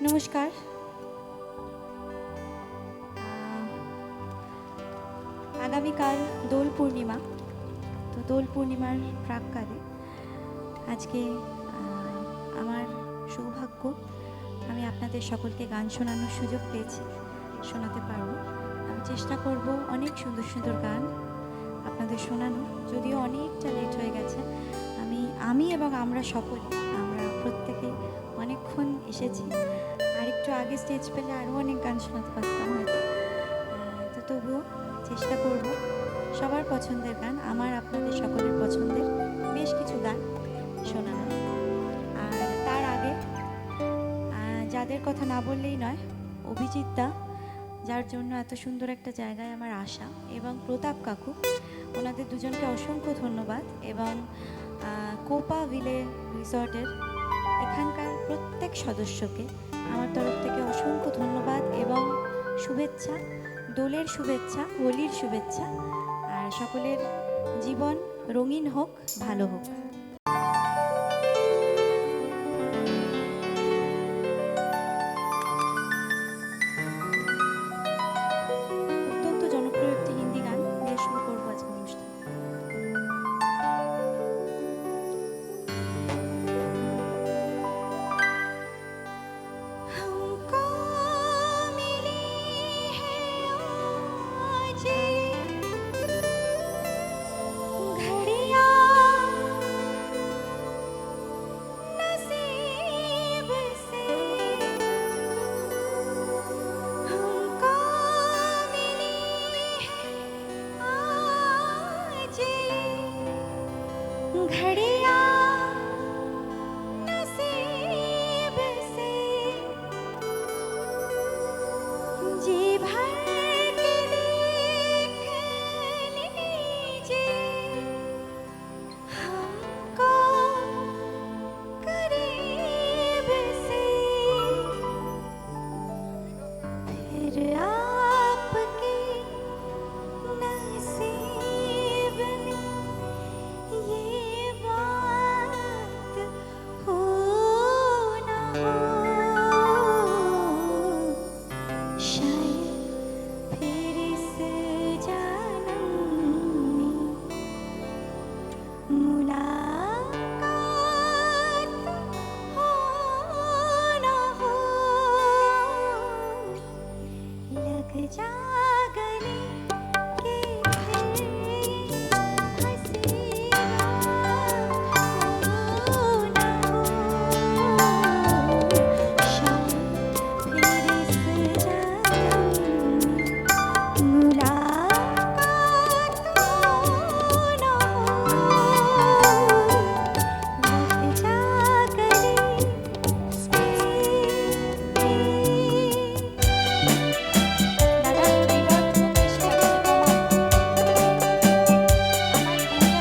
নমস্কার। আগামীকাল দোল পূর্ণিমা। তো দোল পূর্ণিমার প্রাক্কালে আজকে আমার সৌভাগ্য, আমি আপনাদের সকলকে গান শোনানোর সুযোগ পেয়েছি, শোনাতে পারবো। আমি চেষ্টা করব অনেক সুন্দর সুন্দর গান আপনাদের শোনানো, যদিও অনেকটা লেট হয়ে গেছে। আমি এবং আমরা প্রত্যেকে অনেকক্ষণ এসেছি। আরেকটু আগে স্টেজ পেলে আরও অনেক গান শোনাতে পারতাম হয়তো। তো তবুও চেষ্টা করব সবার পছন্দের গান, আপনাদের সকলের পছন্দের বেশ কিছু গান শোনানো। আর তার আগে যাদের কথা না বললেই নয়, অভিজিৎ দা, যার জন্য এত সুন্দর একটা জায়গায় আমার আসা, এবং প্রতাপ কাকু, ওনাদের দুজনকে অসংখ্য ধন্যবাদ। এবং কোপা ভিলে রিসর্টের এখানকার প্রত্যেক সদস্যকে আমার তরফ থেকে অসংখ্য ধন্যবাদ এবং শুভেচ্ছা, দোলের শুভেচ্ছা, হোলির শুভেচ্ছা। আর সকলের জীবন রঙিন হোক, ভালো হোক। অত্যন্ত জনপ্রিয় একটি হিন্দি গান দিয়ে শুরু করবো আজকে অনুষ্ঠান। घड़िया नसीब से जी भर के देख लीजिए, हमको करीब से, फिर आपके नसीब में ये बात हो ना हो, शायद फिर इस जन्म में मुलाकात हो ना हो, लग जा गले के फिर हसीना हो ना हो, शायद फिर इस जन्म में मुलाकात हो ना हो, लग जा गले से। দাদা রিভার্ব খুব বেশি লাগছে, কমাও। আমার ইন্টারনেট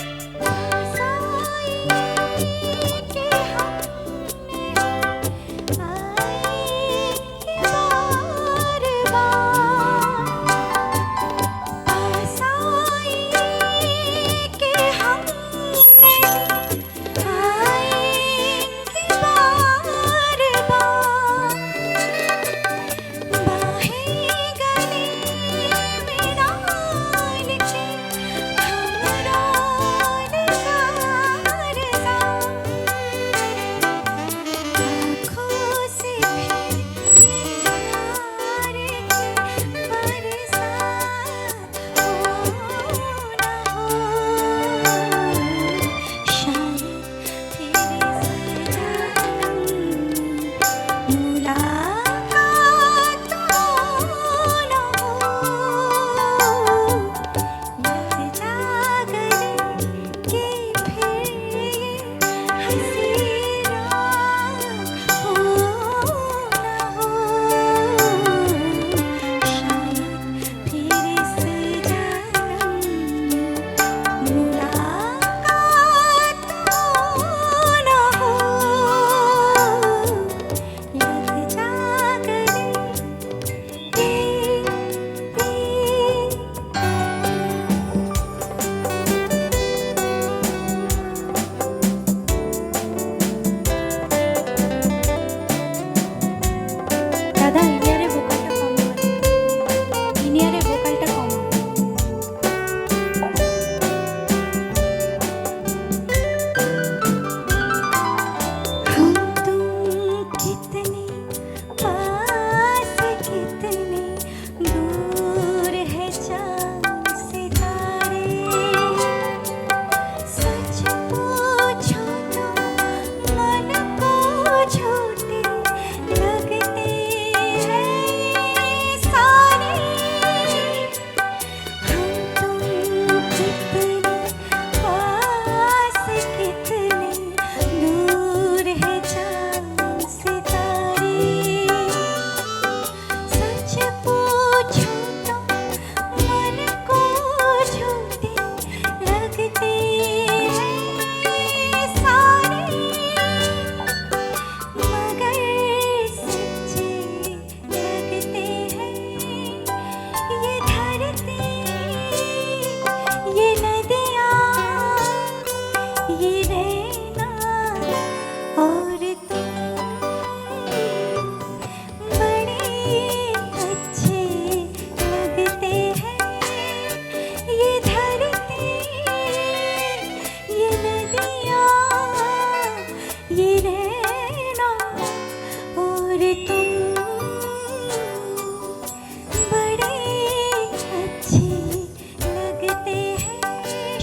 রিভার্ব কমাও। के हमने आएंगे बार बार, के हमने आएंगे बार बार, बाहें गले में डाल के हमरा नज़ार सा, आँखों से फिर ये हार के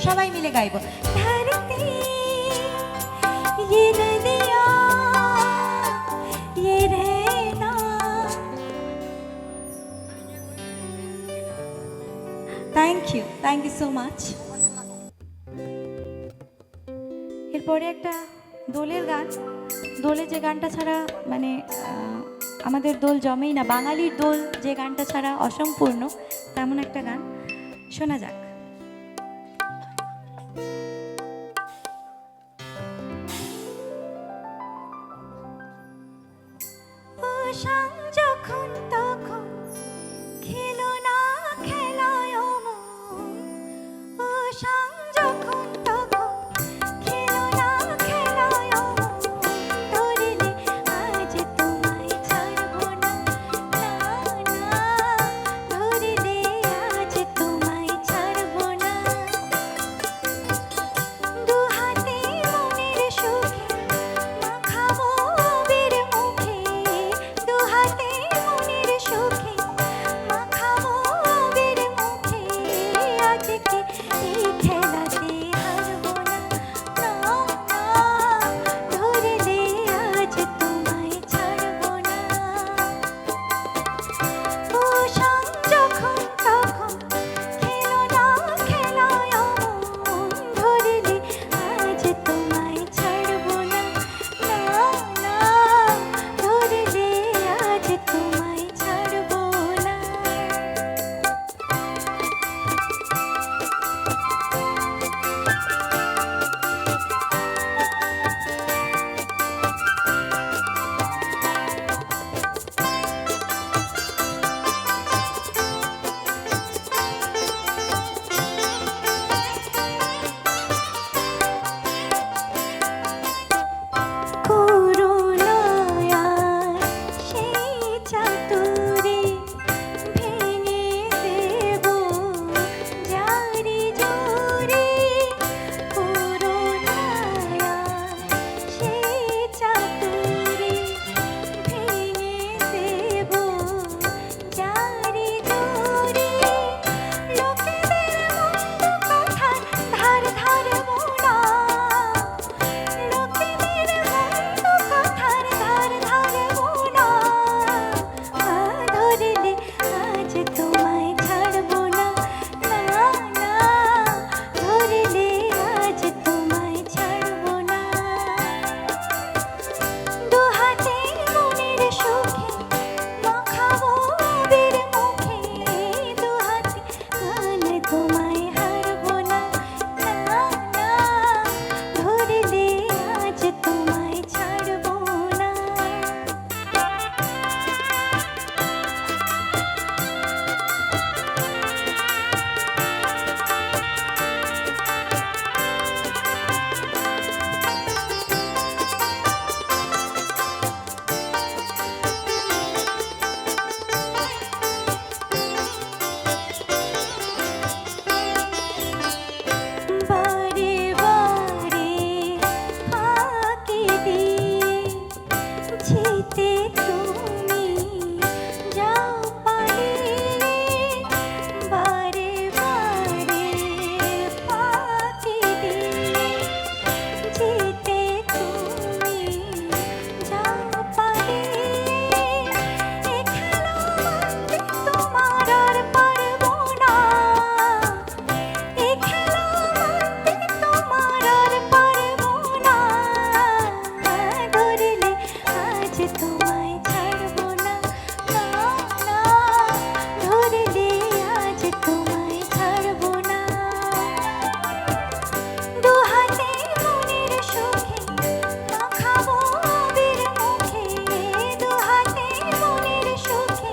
সবাই মিলে গাইবো। ধরতি ये नदियाँ ये रहना। Thank you so much. এরপরে একটা দোলের গান, দোলে যে গানটা ছাড়া মানে আমাদের দোল জমেই না, বাঙালির দোল যে গানটা ছাড়া অসম্পূর্ণ, তেমন একটা গান শোনা যাক। যখন তখন খেলো না খেলায় মন, ও যখন তখন খেলো না খেলায় মন, ধরলে আজ তোমায় ছাড়বো না, না না, ধরলে আজ তোমায় ছাড়বো না। দু হাতে মনের সুখে মাখাবো আবির মুখে, দু হাতে মনের সুখে মাখাবো আবির মুখে, আজকে এই খেলাতে হারবো না, না না, ধরলে আজ তোমায় ছাড়বো না। ও যখন তখন খেলো না খেলায় মন, ধরলে আজ তোমায় ছাড়বো না, না না, ধরলে আজ তোমায় ছাড়বো না। করুণায় সেই চাতুরে ভেঙে দেব যারি জোরে, করুণায় সেই চাতুরে ভেঙে দেব যারি জোরে, লোকেদের মন্দ কথার ধার ধারবো না, লোকেদের মন্দ কথার ধার ধারবো না, ধরলে আজ তোমায় ছাড়বো না, না না, ধরলে আজ তোমায় ছাড়বো না। দু হাতে মনের সুখে মাখাবো আবির মুখে, দু হাতে গান তোমায় হারবো না, না না, ধরলে আজ তোমায় ছাড়বো না। বারে বারে ফাঁকি দিয়ে যেতে তুমি যাও পালিয়ে, বারে বারে ফাঁকি দিয়ে যেতে তুমি যাও পালিয়ে, এ খেলা মানতে তোমার আর পারবো না, এ খেলা মানতে তোমার আর পারবো না, ধরলে আজ তোমায় ছাড়বো না, না না, ধরলে আজ তোমায় ছাড়বো না। দু হাতে মনের সুখে মাখাবো আবির মুখে, দু হাতে মনের সুখে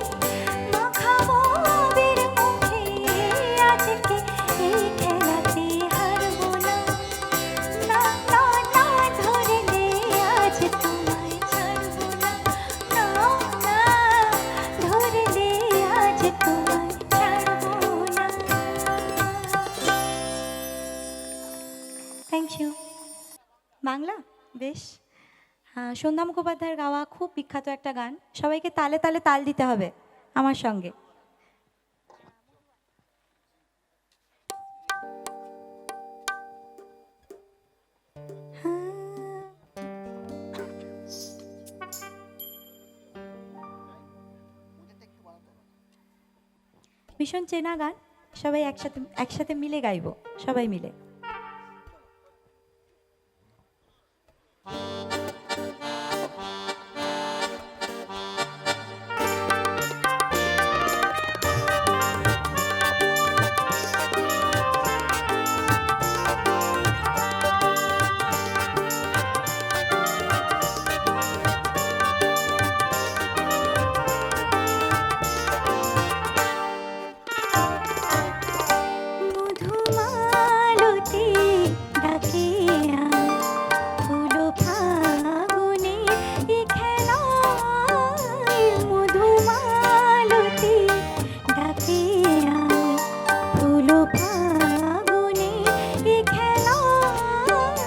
মাখাবো আবির মুখে, আজকে এই খেলাতে হারবো না, না না না, ধরলে আজ তোমায় ছাড়বো না, না না, ধরলে আজ তোমায় ছাড়বো না। Thank you. বাংলা বেশ, সন্ধ্যা মুখোপাধ্যায়ের গাওয়া খুব বিখ্যাত একটা গান, সবাইকে তালে তালে তাল দিতে হবে আমার সঙ্গে। ভীষণ চেনা গান, সবাই একসাথে একসাথে মিলে গাইবো, সবাই মিলে। মধুমালতী ডাকে আয়, ফুল ফাগুনে এ খেলায়। মধুমালতী ডাকে আয়, ফুল ফাগুনে এ খেলায়।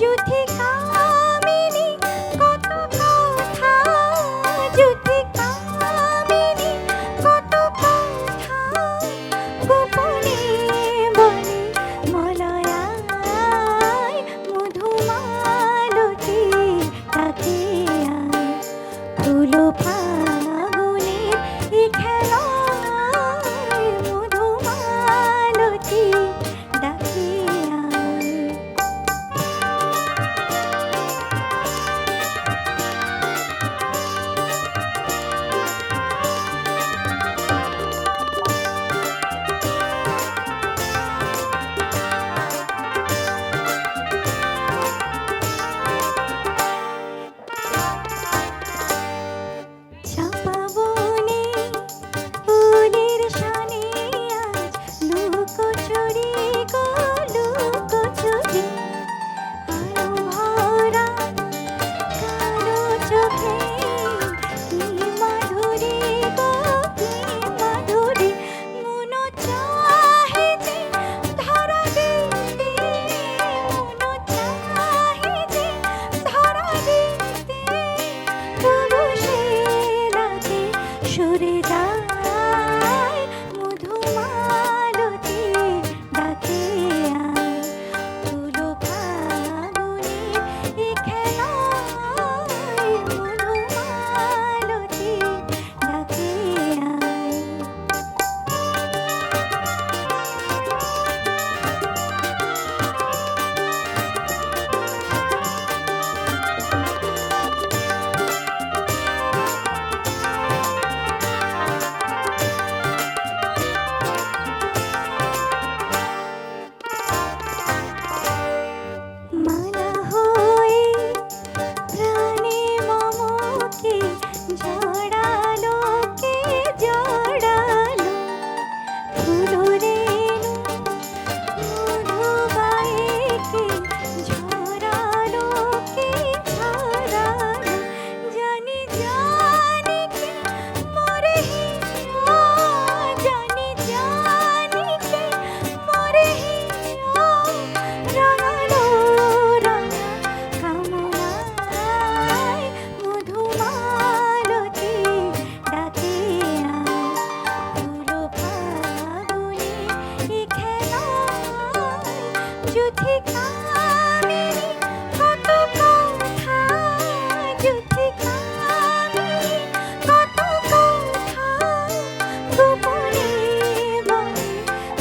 যুথিকামিনী কত কথা, যুথিকামিনী কত কথা, গোপনে বলে মলয়ায়। মধুমালতী ডাকে আয়, ফুল ফাগুনের এ খেলায়। মধুমালতী ডাকে আয়। চাপা বনে ফুলের শানে আজ লুকোচুরি গো লুকোচুরি। আলো ভরা কালো চোখে কি মাধুরী গো কি মাধুরী। মন চাহে যে ধরা দিতে, মন চাহে যে ধরা দিতে, তবু সে রাতে সরে যায়। মধুমালতী ডাকে আয়, ফুল ফাগুনের এ খেলায়। মধুমালতী ডাকে আয়। মালা হয়ে প্রাণে মমকে জড়ালো, কে জড়ালো। ফুল রেণু মধুবাইকে ঝরালো, কে ঝরালো। জানি জানি কে মোরে হিয়া, জানি জানি কে মোরে হিয়া। রাঙালো রাঙা কামনায়। মধুমালতী ডাকে আয়, ফুল ফাগুনের এ খেলায়। যুথিকামিনী কত কথা, যুথিকামিনী কত কথা, গোপনে বলে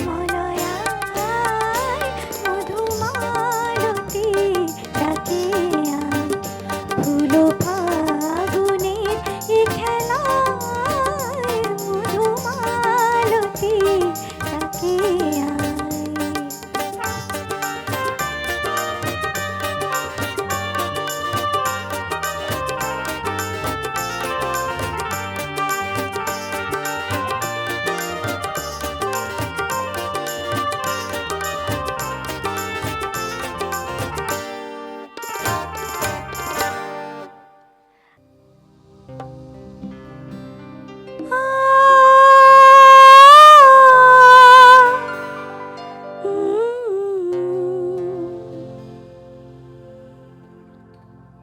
মলয়ায়। মধুমালতী ডাকে আয়, ফুল ফাগুনের এ খেলায়। মধুমালতী ডাকে আয়।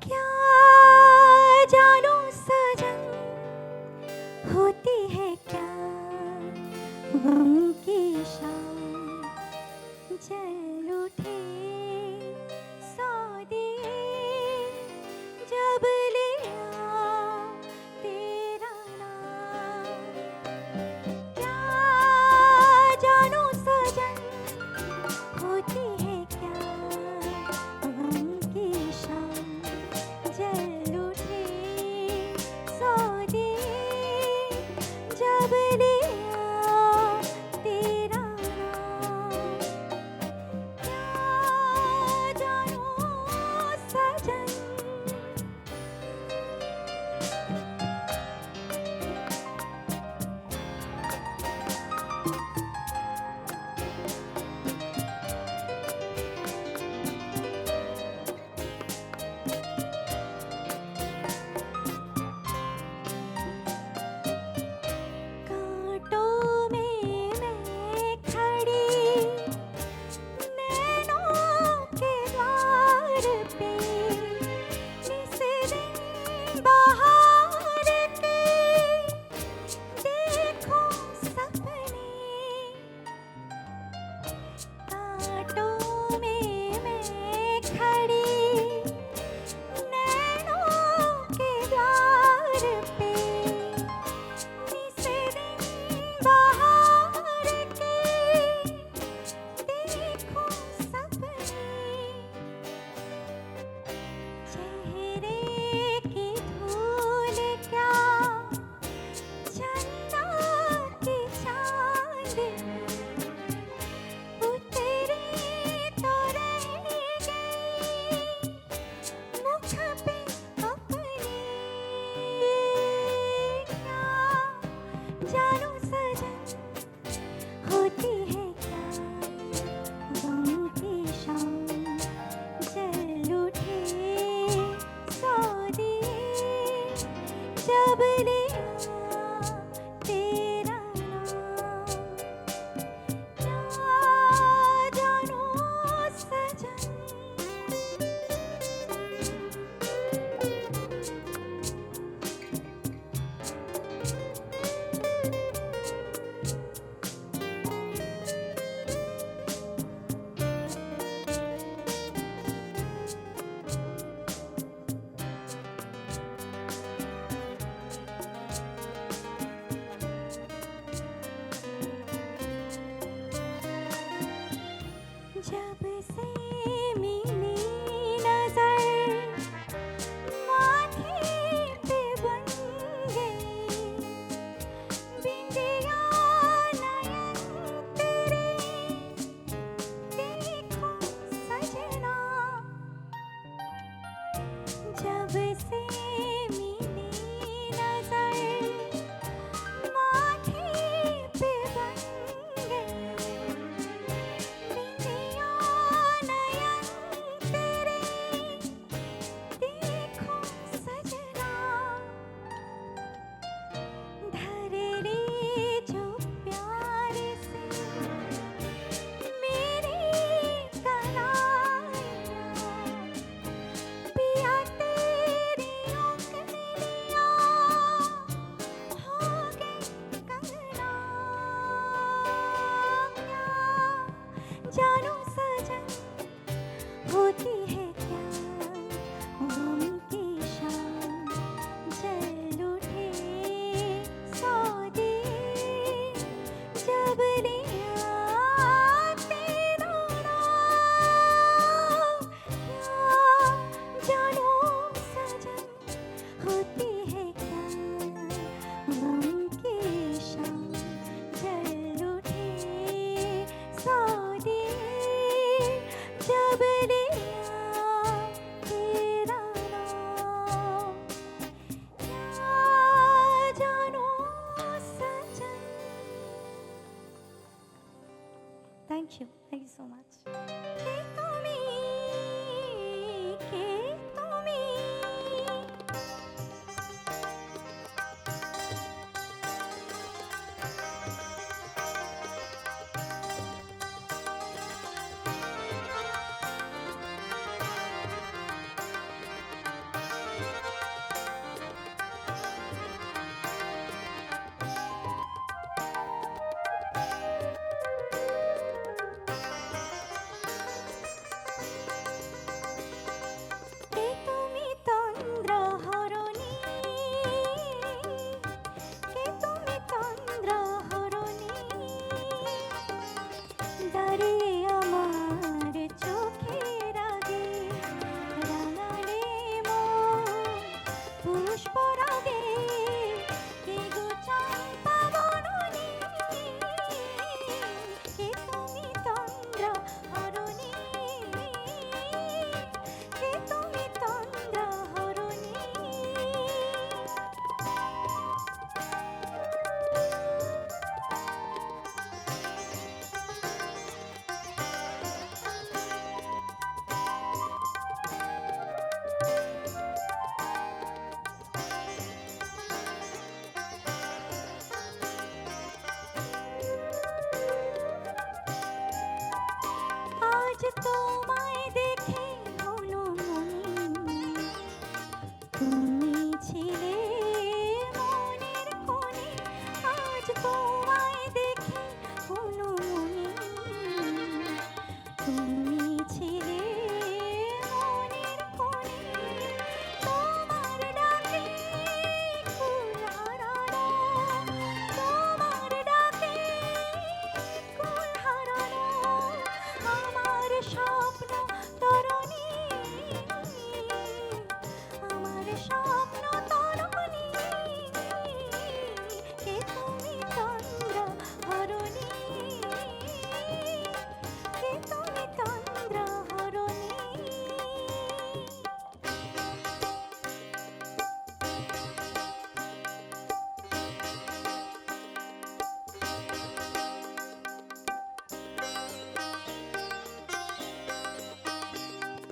क्या जानो सजन होती है क्या गम की शाम। जल उठे सौ दिए जब लिया तेरा नाम। क्या থ্যাংক ইউ সো মাচ। কে তুমি, কে তুমি, কে তুমি তন্দ্রাহরণী, কে তুমি তন্দ্রাহরণী, দাঁড়িয়ে আমার চোখের আগে রাঙালে মন পুষ্পরাগে, কে গো চম্পা বরণী, কে তুমি তন্দ্রাহরণী, কে তুমি তন্দ্রাহরণী। আজ তোমায় দেখে হলো মনে, তুমি ছিলে মনের কোণে, আজ তোমায় দেখে হলো মনে, তুমি ছিলে মনের কোণে, তোমার ডাকে কুল হারানো, তোমার ডাকে কুল হারানো, আমার স্বপ্ন তরণী, আমার স্বপ্ন তরণী, কে তুমি তন্দ্রাহরণী, কে তুমি তন্দ্রাহরণী।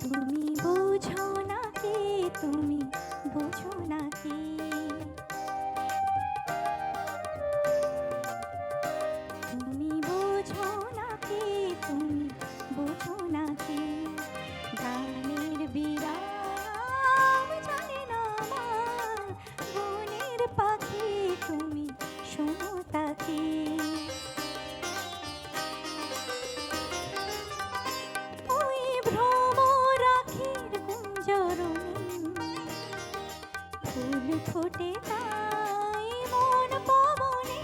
তুমি বোঝো না কি, তুমি বোঝো না কি, তুমি বোঝো না কি, তুমি বোঝো না কি, গানের বিরাম জানে না আমার বনের পাখি, তুমি শোনো তাকি। ওই ভ্রমরাখির গুঞ্জরণী, ফুল ফোটে তাই মন পবনে,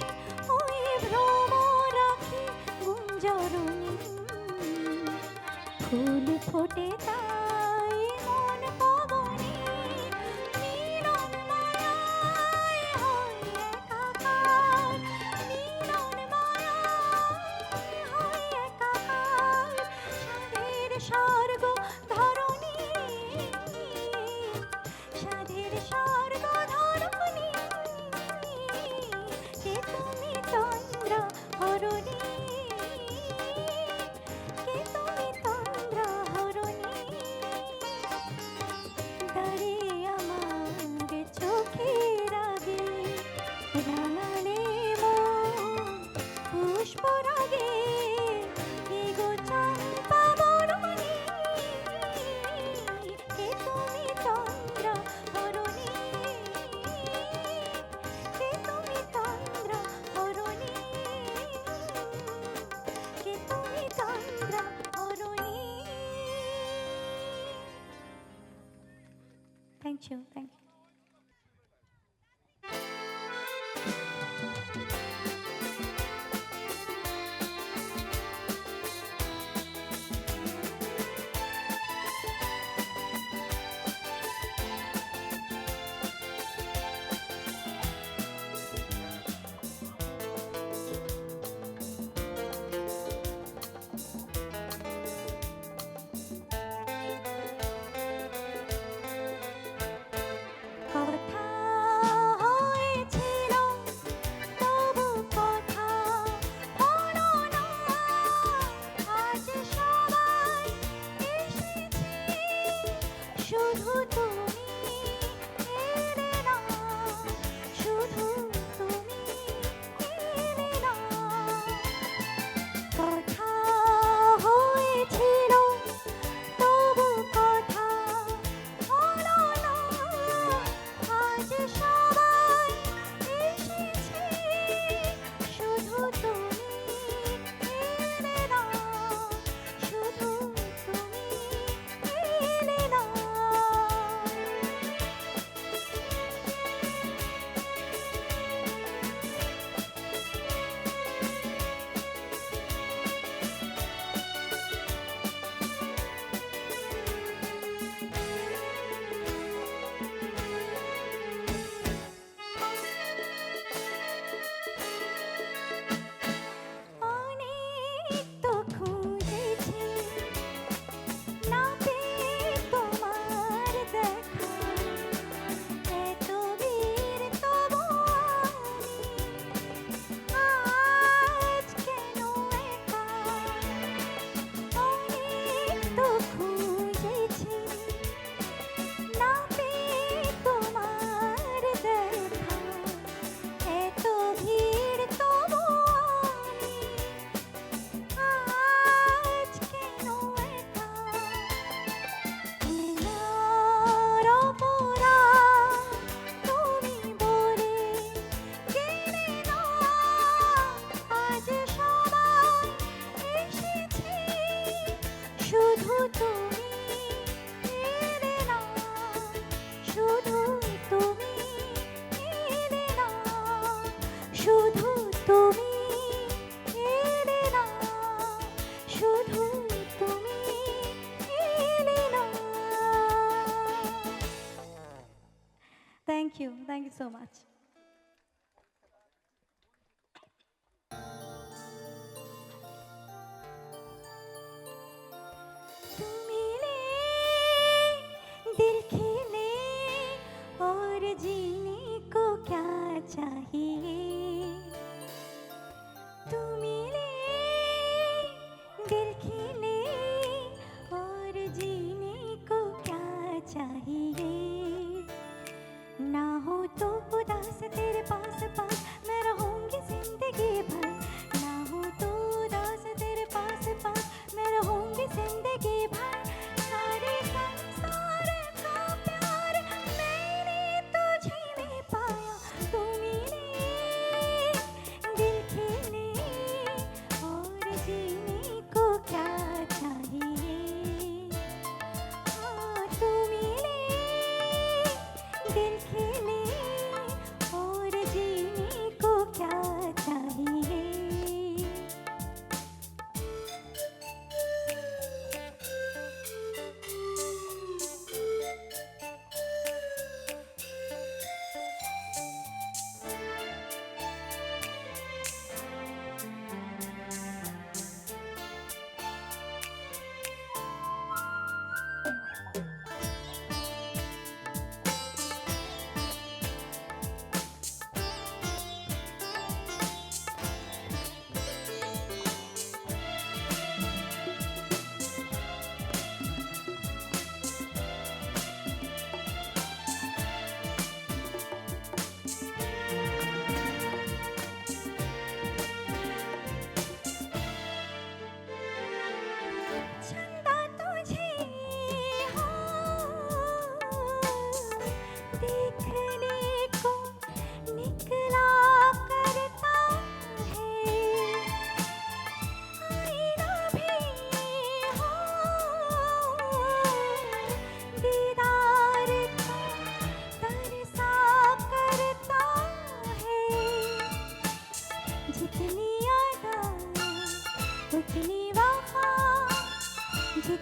ওই ভ্রমরাখি গুঞ্জরণী, ফুল ফোটে তাই মন পবনে, মিলন মায়ায় হয় একাকার, মিলন মায়ায় হয় একাকার, সাধের স্বর্গ ধরণী, সাধের স্বর্গ ধরণী, কে তুমি তন্দ্রাহরণী, কে তুমি তন্দ্রাহরণী।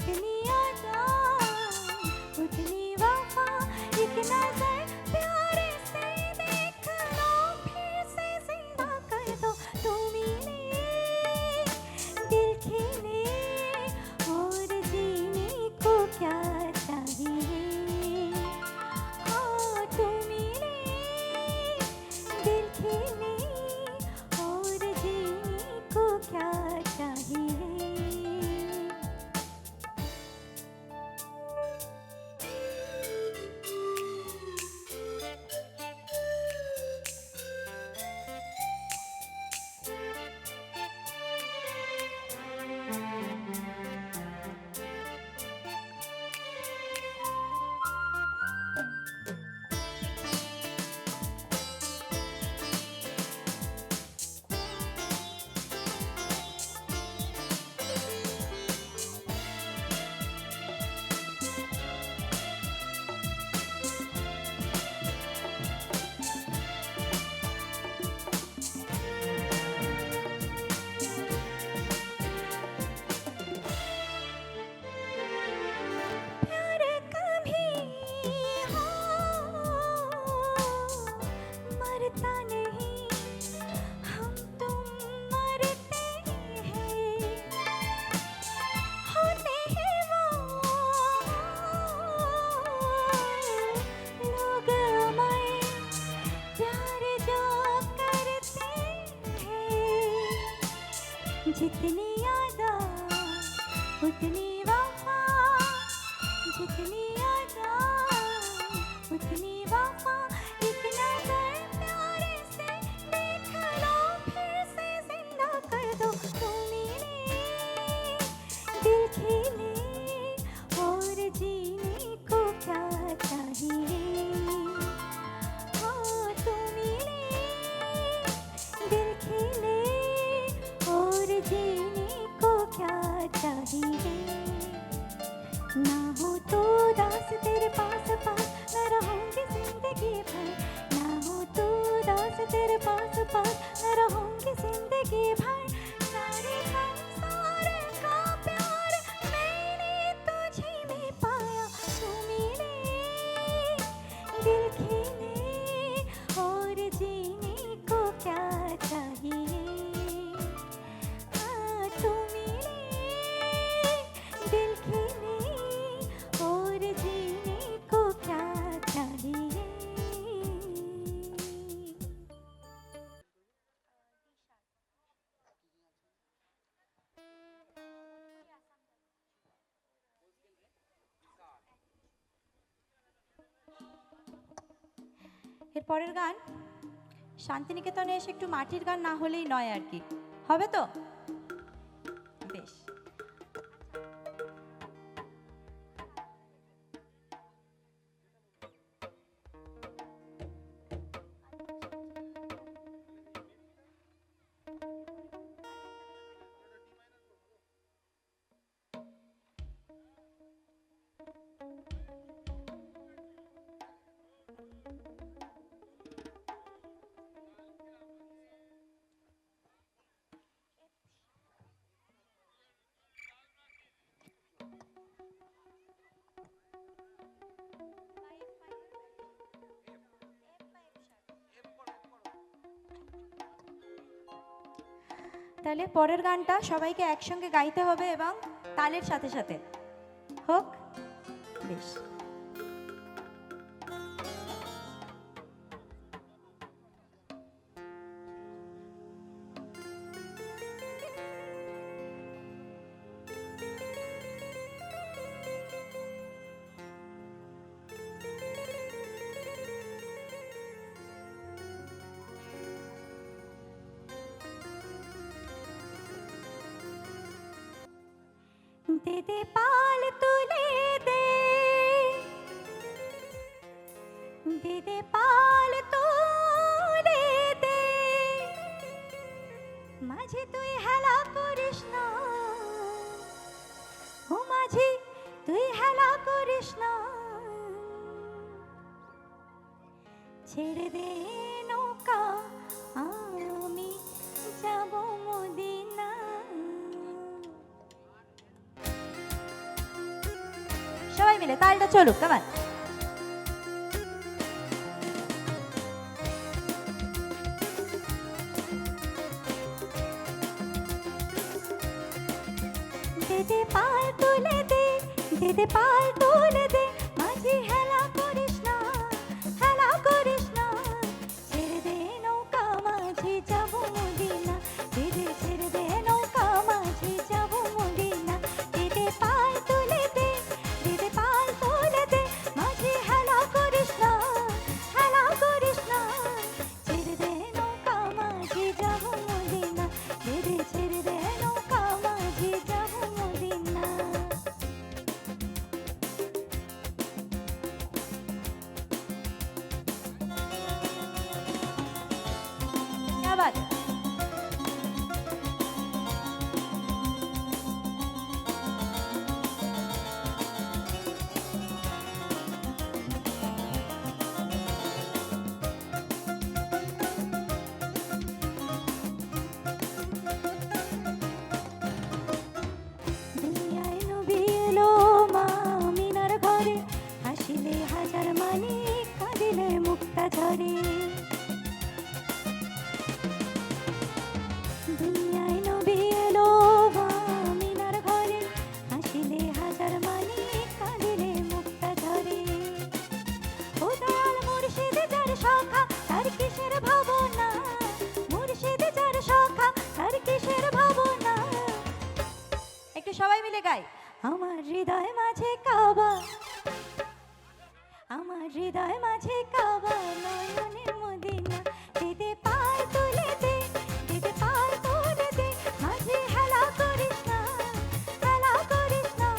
जितनी आदा उतनी वफा, एक नजर प्यारे से देख लो, फिर से जिंदा कर दो। तुम मिले दिल खिले और जीने को क्या चाहिए। हाँ तुम मिले दिल खिले और जीने को क्या चाहिए। प्यार कभी हो मरता नहीं, हम तुम मरते हैं। होते हैं वो लोग हमारे प्यार जो करते हैं। जितनी आदा उतनी वफा, जितनी आदा उतनी वफा, एक नजर प्यारे से देख लो, फिर से जिंदा कर दो। तुम मिले दिल खिले और जीने को क्या चाहिए। हाँ तुम मिले दिल खिले और जीने को क्या चाहिए। ना हो तो दास तेरे पास पास मैं रहूंगी जिंदगी भर। ना हो तो दास तेरे पास पास मैं रहूंगी जिंदगी भर। सारे संसार का प्यार मैंने तुझे में पाया। तू मिले दिल खिले और जीने को क्या चाहिए। हाँ तू मिले दिल खिले और जीने को क्या चाहिए। এর পরের গান শান্তিনিকেতনে এসে একটু মাটির গান না হলেই নয় আর কি, হবে তো? বেশ। তাহলে পরের গানটা সবাইকে একসঙ্গে গাইতে হবে এবং তালের সাথে সাথে হোক। বেশ। दे दे पाल तुले दे, दे दे पाल तुले दे, माझी तुई हेला करिस ना, ओ माझी तुई हेला करिस ना, ছেড়ে দে নৌকা আমি যাব মদিনা। মিলে তালটা চলুক, কামান। দে পাল তুলে দে, দে পাল তুলে দে, মাঝি হেলা করিস না, হেলা করিস না, ছেড়ে দে নৌকা মাঝি যাবো মদিনা, ছেড়ে দে নৌকা মাঝি যাবো মদিনা, দে পাল তুলে দে, দে পাল তুলে দে, মাঝি হেলা করিস না, হেলা করিস না, ছেড়ে দে নৌকা মাঝি যাবো মদিনা, ছেড়ে দে নৌকা মাঝি যাবো মদিনা। क्या बात है? দুনিয়ায় নবী এলো মা আমিনার ঘরে, হাসিলে হাজার মানিক, কাঁদিলে মুক্তা ঝরে। দুনিয়ায় নবী এলো মা আমিনার ঘরে, হাসিলে হাজার মানিক, কাঁদিলে মুক্তা ঝরে। ও দয়াল মুর্শিদ যার সখা, তার কিসের ভাবনা, মুর্শিদ যার সখা, তার কিসের ভাবনা। একটু সবাই মিলে গাই। আমার হৃদয় মাঝে কাবা, আমার হৃদয় মাঝে কাবা, নয়নের মদিনা, দে পাল তুলে দে, দে পাল তুলে দে, মাঝে হেলা করিস না, হেলা করিস না,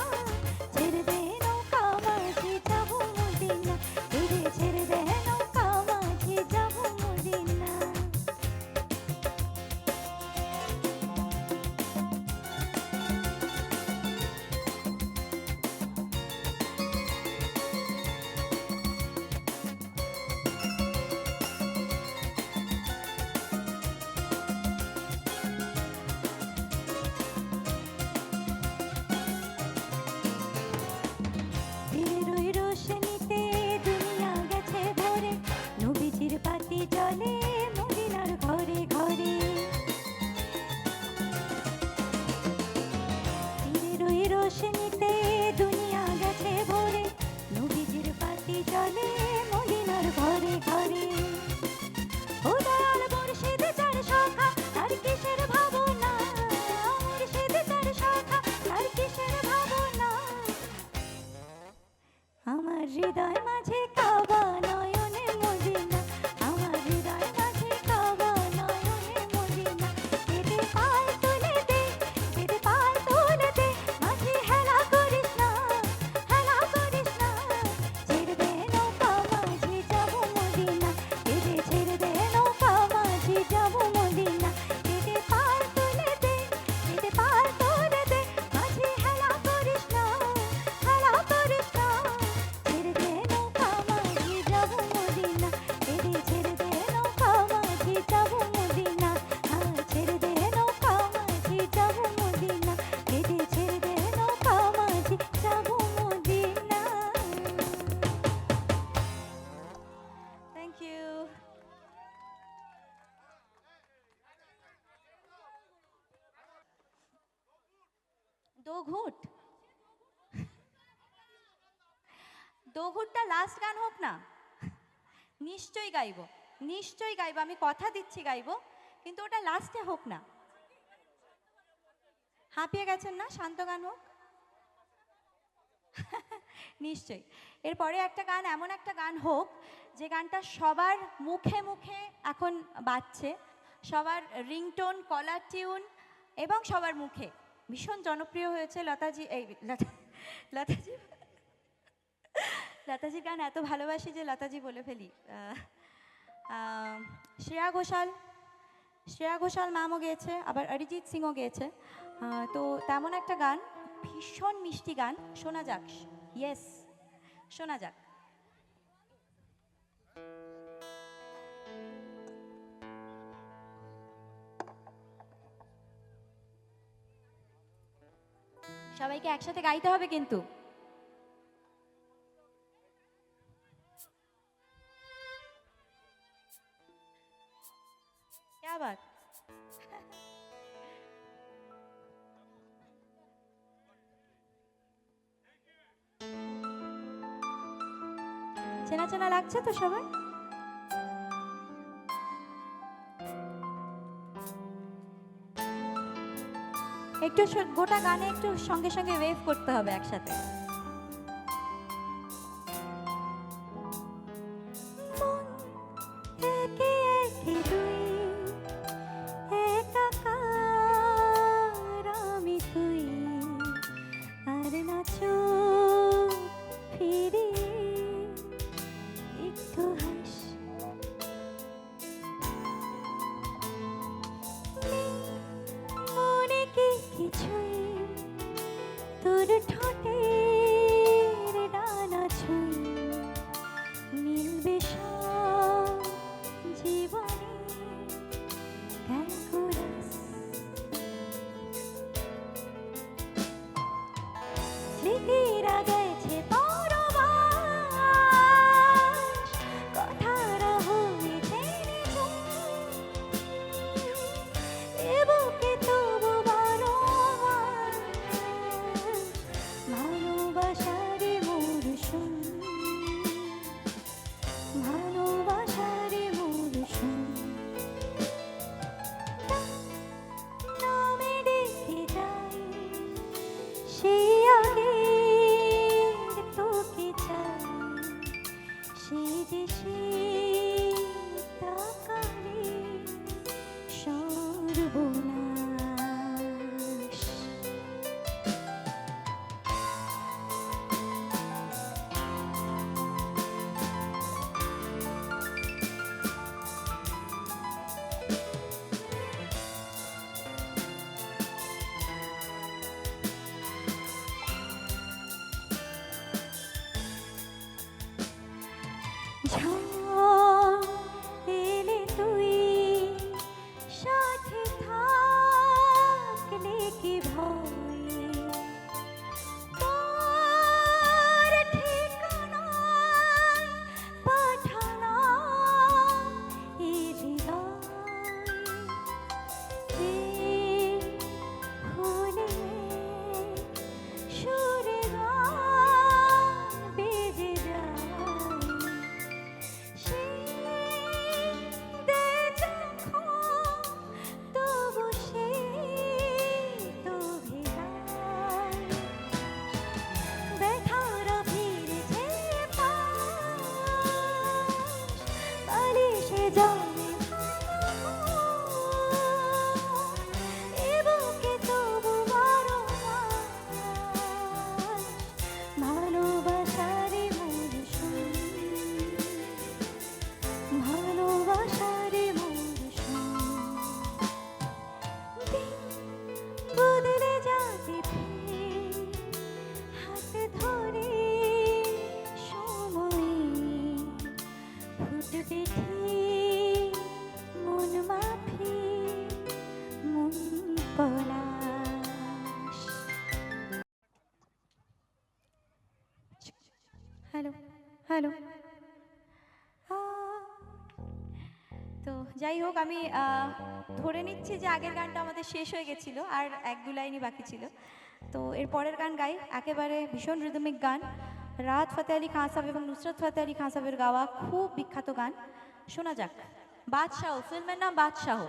ছেড়ে দে নৌকা মাঝি যাবো মদিনা, ছেড়ে দে নৌকা মাঝি যাবো মদিনা। দিলের ওই রোশনীতে দুনিয়া গেছে ভরে, নবীজির বাতি জ্বলে মদিনার ঘরে ঘরে। দিলের ওই রোশনীতে দুনিয়া গেছে ভরে, নবীজির বাতি জ্বলে মদিনার ঘরে ঘরে। ও দয়াল মুর্শিদ যার সখা, তার কিসের ভাবনা, মুর্শিদ যার সখা, তার কিসের ভাবনা। আমার হৃদয় মাঝে কাবা, নয়নের মদিনা, আমার হৃদয় মাঝে কাবা, নয়নের মদিনা, দে পাল তুলে দে, দে পাল তুলে দে, মাঝি হেলা করিস না, হেলা করিস না, ছেড়ে দে নৌকা মাঝি যাবো মদিনা, ছেড়ে দে নৌকা মাঝি যাবো মদিনা, দে পাল তুলে দে, দে পাল তুলে দে, মাঝি হেলা করিস না, হেলা করিস না, ছেড়ে দে নৌকা মাঝি যাবো মদিনা, ছেড়ে দে নৌকা মাঝি যাবো মদিনা, ছেড়ে দে নৌকা মাঝি যাবো মদিনা, ছেড়ে দে নৌকা মাঝি যাবো মদিনা। Thank you. দো ঘুট, দো ঘুটটা লাস্ট গান হোক না, নিশ্চয়ই গাইবো, নিশ্চয়ই গাইবো, আমি কথা দিচ্ছি গাইবো, কিন্তু ওটা লাস্টে হোক না। হাঁপিয়ে গেছেন না, শান্ত গান হোক। নিশ্চয়ই এরপরে একটা গান, এমন একটা গান হোক যে গানটা সবার মুখে মুখে এখন বাজছে, সবার রিংটোন, কলার টিউন এবং সবার মুখে ভীষণ জনপ্রিয় হয়েছে। লতাজি, এই লতাজি, লতাজির গান এত ভালোবাসি যে লতাজি বলে ফেলি। শ্রেয়া ঘোষাল, শ্রেয়া ঘোষাল ম্যামও গেয়েছে, আবার অরিজিৎ সিংও গেয়েছে। তো তেমন একটা গান, ভীষণ মিষ্টি গান, শোনা যাক। ইয়েস, শোনা যাক। সবাইকে একসাথে গাইতে হবে কিন্তু। চেনা চেনা লাগছে তো সবার? একটু গোটা গানে একটু সঙ্গে সঙ্গে ওয়েভ করতে হবে একসাথে। তোর ঠোঁটের ডানা ছুঁই মিলবে সব জীবনে ক্যালকুলাস স্মৃতিরা গেছে পরবাস কথারা হয়েছে এ বুকে তবু বারবার ভালোবাসার মরশুম ভালোবাসার মরশুম নামে ডেকে যাই সেই আগের তোকে চাই সেই দেশে তাকালে সর্বনাশ ঝড় এলে তুই সাথে থাকলে কি ভয় তোর ঠিকানায় পাঠানো এই হৃদয় হলে সুরে গান বেজে যায় তবু সে তো ভেজায় ব্যথারা ফিরেছে পালিশে জলে এ বুকে তবু ভালোবাসার মরশুম ভালোবাসার মরশুম দিন বদলে যাবে ফের হাত ধরে সময়ে ফুটবে ঠিক মন মাফি মন পলাশ। Hello hello. তো যাই হোক, আমি ধরে নিচ্ছি যে আগের গানটা আমাদের শেষ হয়ে গেছিল, আর এক দু লাইনই বাকি ছিল। তো এর পরের গান গাই, একেবারে ভীষণ রিদমিক গান, রাহাত ফতেহ আলী খান সাহেব এবং নুসরত ফতেহ আলী খান সাহেবের গাওয়া খুব বিখ্যাত গান। শোনা যাক। বাদশাহ, ফিল্মের নাম বাদশাহ।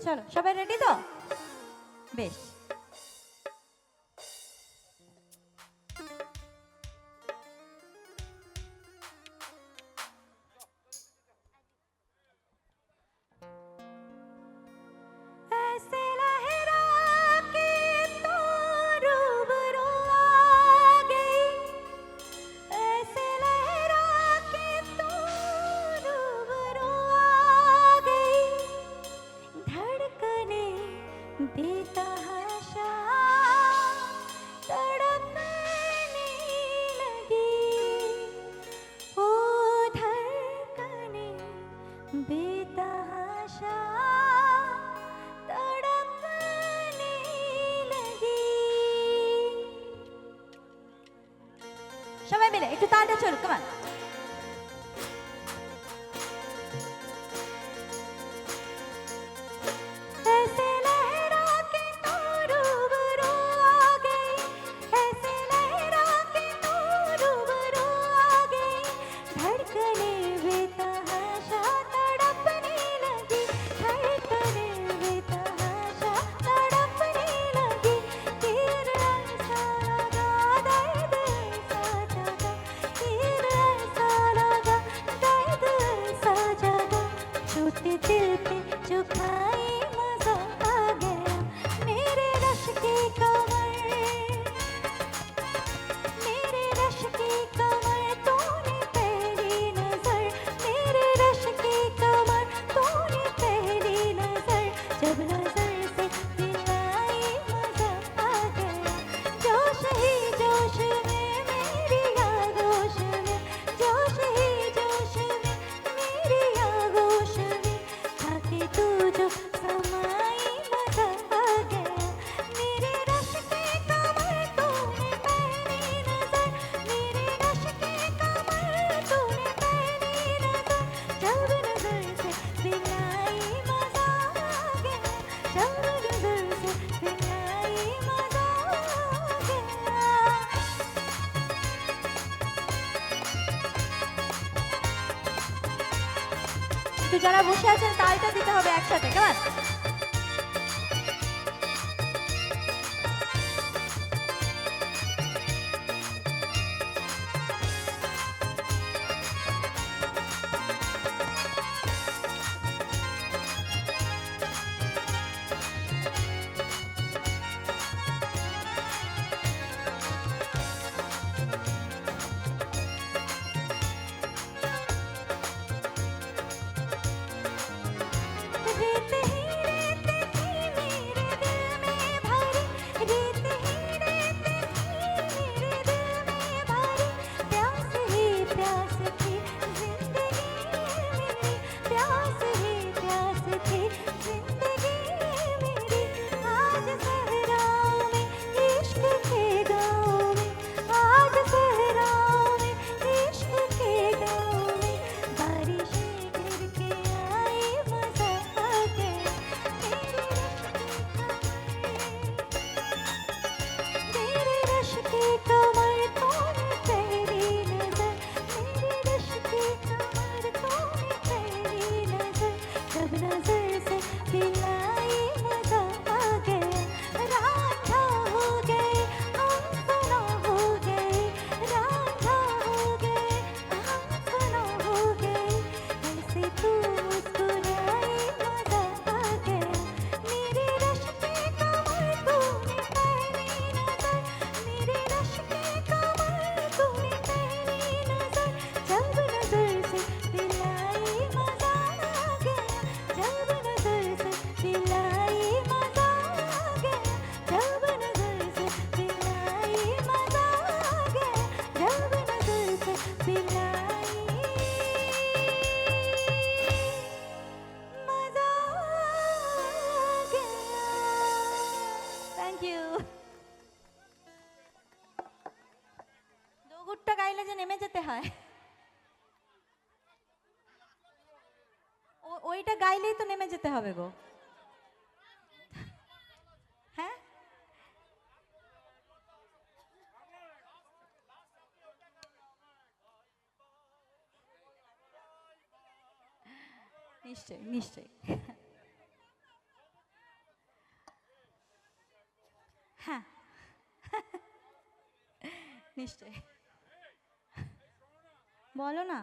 চলো, সবাই রেডি তো? বেশ। ऐसे लहरा के तो रूबरू आ गई ऐसे लहरा के तो रूबरू आ गई धड़कने बेतहाशा এটা চলো, কামান। ऐसे लहरा के तू रूबरू आ गई, ऐसे लहरा के तू रूबरू आ गई, धड़कने बेतहाशा तड़पने लगी, धड़कने बेतहाशा तड़पने लगी, तीर ऐसा लगा, दर्द ऐसा जगा, तीर ऐसा लगा, दर्द ऐसा जगा, छोटे दिल पे जो खाई मजा आ गया, मेरे रश की कमर, मेरे रश की कमर तूने पहली नजर, मेरे रश की कमर तूने पहली नजर, जब नजर से दिलाई मजा आ गया, जोश ही जोश में मेरी आगोश में, जोश ही जोश में मेरी आगोश में, खाके तू जो समाई मजा आ गया, मेरे रश की कमर तूने पहली नजर, मेरे रश की कमर तूने पहली नजर, जब नजर से दिलाई मजा आ गया, जब नजर से दिलाई मजा आ गया। তো যারা বসে আছেন তালটা দিতে হবে একসাথে, কামান। रेत ही रेत थी मेरे दिल में भरी, रेत ही रेत थी मेरे दिल में भरी, प्यास ही प्यास थी जिंदगी मेरी, प्यास ही प्यास थी जिंदगी मेरी, आज सहराओं में इश्क के गाँव में, आज सहराओं में इश्क के गाँव में, बारिशें गिर के आई मजा आ गया, मेरे रश की कमर तूने पहली नजर, मेरे रश की कमर तूने पहली नजर, जब नजर से दिलाई मजा आ गया, रांझा हो गए हम सुना हो गए, रांझा हो गए हम सुना हो गए, ऐसे तू मुस्कुराई मजा आ गया, मेरे रश की कमर तूने पहली नजर, मेरे रश की कमर तूने पहली नजर, जब नजर से दिलाई मजा आ गया, जब नजर से दिलाई मजा आ गया, जब नजर से दिलाई मजा आ गया, जब नजर से दिलाई मजा आ गया। Thank you. দোগুটটা গাইলে যে নেমে যেতে হয়, ওইটা গাইলেই তো নেমে যেতে হবে গো। হ্যাঁ, নিশ্চয়ই নিশ্চয়ই। হ্যাঁ, নিশ্চয়ই। বলো না,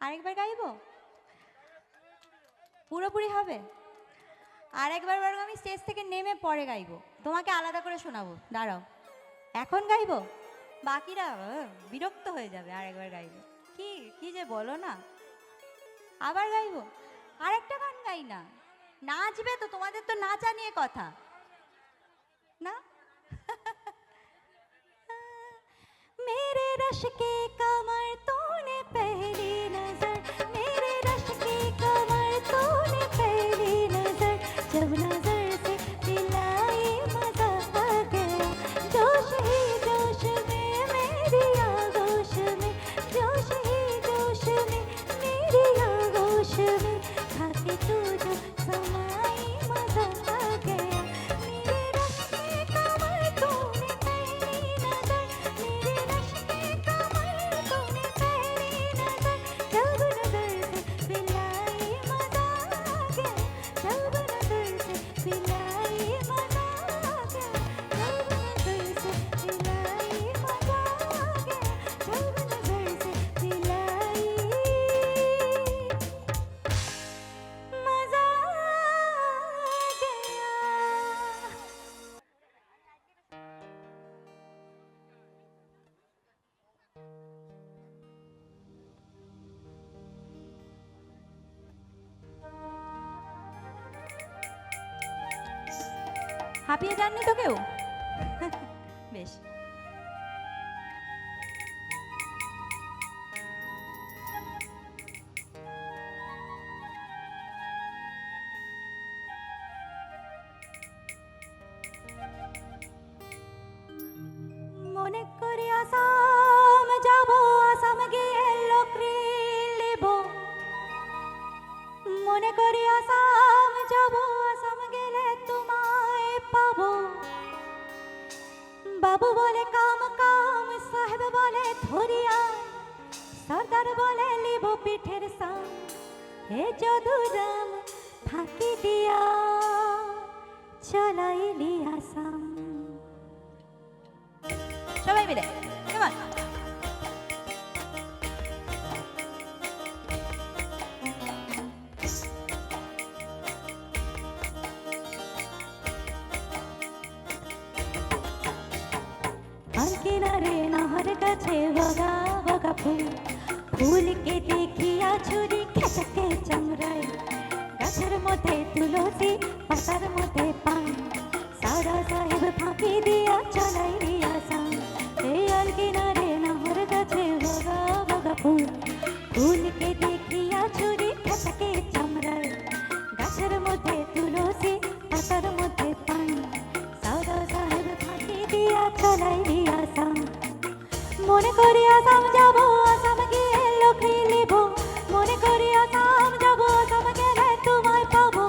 আরেকবার গাইবো? পুরোপুরি হবে? আরেকবার বরং আমি স্টেজ থেকে নেমে পরে গাইবো, তোমাকে আলাদা করে শোনাবো। দাঁড়াও, এখন গাইবো, বাকিরা বিরক্ত হয়ে যাবে আরেকবার গাইবো। কি কি যে বলো না, আবার গাইবো? আরেকটা গান গাই না, নাচবে তো, তোমাদের তো নাচা নিয়ে কথা না। मेरे रश की कमर तूने पहली नजर, मेरे रश की कमर तूने पहली नजर, जब नजर से दिलाई मजा आ गया, जोश ही जोश में मेरी आगोश में, হাঁপিয়ে যাননি তো কেউ? বেশ। মনে করি আসাম যাব, আসাম গিয়ে লোকরি লিব। মনে করি আসাম যাব, আসাম গেলে তোমায় পাবো। বাবু বলে কাম কাম, সাহেব বলে ধরিয়া, সর্দার বলে লিব পিঠের সাম। হে যদুরাম ফাঁকি দিয়া চলাইলি আসাম। সবাই মিলে কেমন? আর কিনারে নহর কাছে বগা বগা ফুল, ফুলকে দেখিয়া ছুরি খেচকে চামড়ায়। গাছের মধ্যে তুলসী, পাতার মধ্যে পান, সারা সাহেব ফাঁকি দিয়া চলাই রিয়াসাম। এই আর কিনারে নহর কাছে বগা বগা ফুল, ফুলকে দেখিয়া ছুরি খেচকে চামড়ায়। গাছের মধ্যে তুলসী, পাতার মধ্যে পান, সারা সাহেব ফাঁকি দিয়া চলাই রিয়াসাম। মনে করি আসাম যাব, আসাম গিয়ে লোকরি লিব। মনে করি আসাম যাব, আসাম গেলে তোমায় পাবো।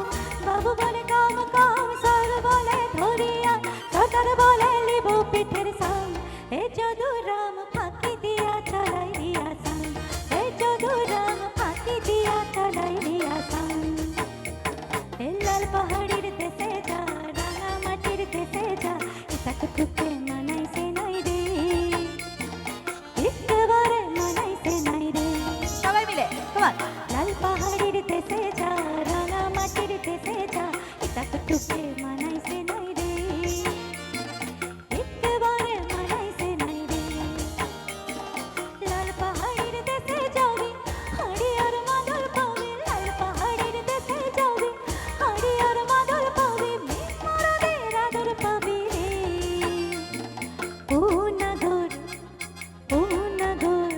বাবু বলে কাম কাম, সর বলে ধরিয়া, সরকার বলে লিব পিঠের সাম। এ যদুরাম ফাঁকি দিয়া চলাই রিয়াসাম। এ যদুরাম ফাঁকি দিয়া চলাই রিয়াসাম। এ লাল পাহাড়ির দেশে যা, রাঙা মাটির দেশে যা, ইসাক টুকে মানাইছে নাই রে, একেবারে মানাইছে নাই রে। সবাই মিলে কেমন? লাল পাহাড়ির দেশে যা, রাঙা মাটির দেশে যা, ইসাক টুকে মানাইছে নাই রে, একেবারে মানাইছে নাই রে। লাল পাহাড়ির দেশে যাবি, হাড়ি আর মাদল পাবি। লাল পাহাড়ির দেশে যাবি, হাড়ি আর মাদল পাবি। মেঘমারাদের আদর পাবি রে। ও নাগর, ও নাগর,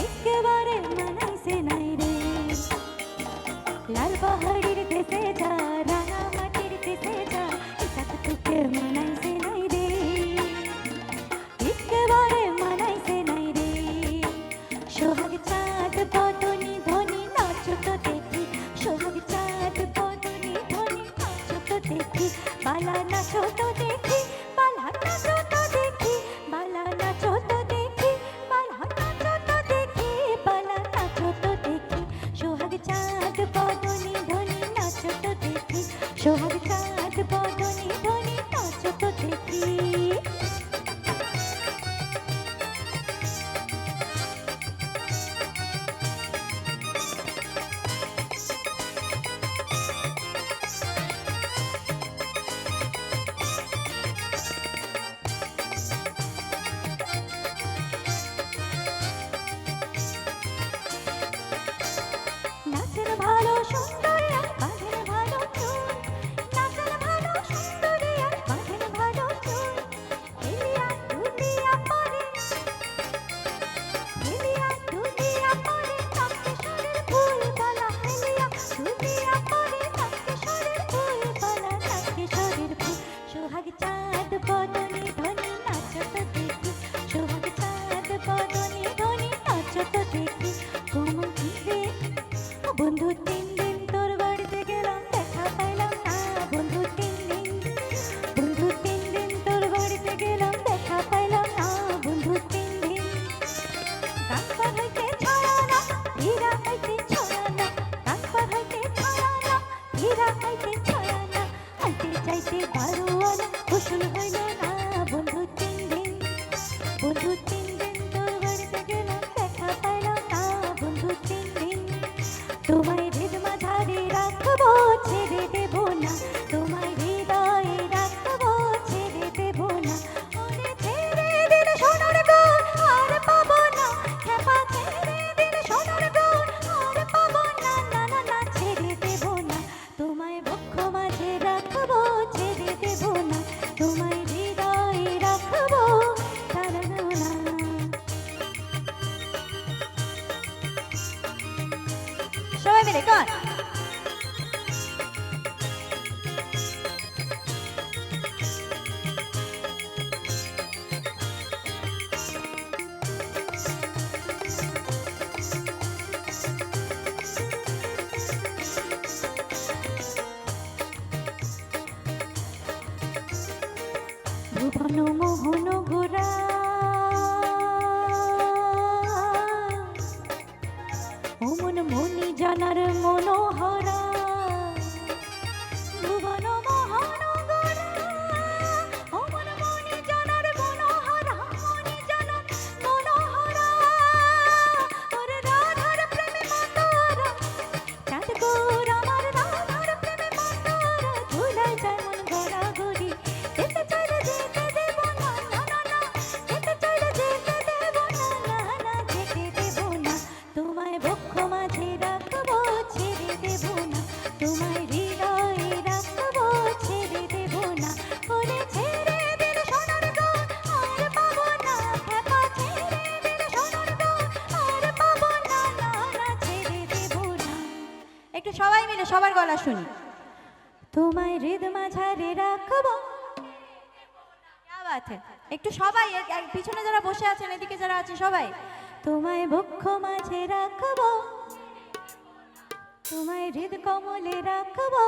একেবারে মানাইছে নাই রে। লাল পাহাড়ির দেশে যা, রাঙা মাটির দেশে যা, ইসাক টুকে মানাইছে নাই রে, একেবারে মানাইছে নাই রে। সোহাগ চাঁদ বদনি ধনি নাচো তো দেখি, সোহাগ চাঁদ বদনি ধনি নাচো তো দেখি। বালা নাচো তো দেখি, বালা নাচো তো দেখি, বালা নাচো তো দেখি, বালা নাচো তো দেখি, বালা নাচো তো দেখি। সোহাগ চাঁদ বদনি ধনি নাচো তো দেখি, সোহাগ চাঁদ বদনি ধনি নাচো তো দেখি। নাচের ভালো সুন্দরী আর বাঁধের ভালো চুল, নাচের ভালো সুন্দরী আর বাঁধের ভালো চুল। হেলিয়া দুলিয়া পরে, হেলিয়া দুলিয়া পরে, তাপকেশ্বরের ফুল বালা। হেলিয়া দুলিয়া পরে, তাপকেশ্বরের ফুল বালা, তাপকেশ্বরের ফুল। সোহাগ চাঁদ বদনি ধনি নাচো তো দেখি, সোহাগ চাঁদ বদনি ধনি নাচো তো দেখি। কোমল রে বন্ধু, 3 দিন তোর বাড়িতে গেলাম, দেখা পাইলাম না। বন্ধু 3 দিন, বন্ধু 3 দিন তোর বাড়িতে গেলাম, দেখা পাইলাম না। বন্ধু 3 দিন। গান পার হইতে ছড়ানা, হীরা হইতে ছড়ানা, গান পার হইতে ছড়ানা, হীরা হইতে ছড়ানা। আনতে চাইতে 12 আনা, গোসল হইল না। বন্ধু 3 দিন, বন্ধু 3 দিন তোর বাড়িতে গেলাম, দেখা পাইলাম না। বন্ধু 3 দিন। তোমায় হৃদয় মিলে কর। ভুবন মোহন গোরা অমন মনি জানার মনোহরা ভুবন মোহন গোরা অমন মনি জানার মনোহরা মনি জানার মনোহরা ওরে রাধার প্রেমে মাতোরা চাঁদ গৌর আমার রাধার প্রেমে মাতোরা ঝুলাই যায় মন গড়া গড়ি যেতে চাইলে যেতে দেব না না না না যেতে চাইলে যেতে দেব না না না যেতে দেব না তোমায় বক্ষ মাঝে রাখবো ছেড়ে দেব না তোমায় হৃদয়ে রাখবো ছেড়ে দেব না ওরে ছেড়ে দিলে সোনার গো আর পাবো না খেপা ছেড়ে দিলে সোনার গো আর পাবো না না না ছেড়ে দেব না একটু সবাই মিলে সবার গলা শুনি। তোমায় হৃদ মাঝারে রাখবো क्या बात है, একটু সবাই পিছনে যারা বসে আছেন এদিকে যারা আছে সবাই তোমায় বক্ষ মাঝে রাখবো তোমায় হৃদ কমলে রাখবো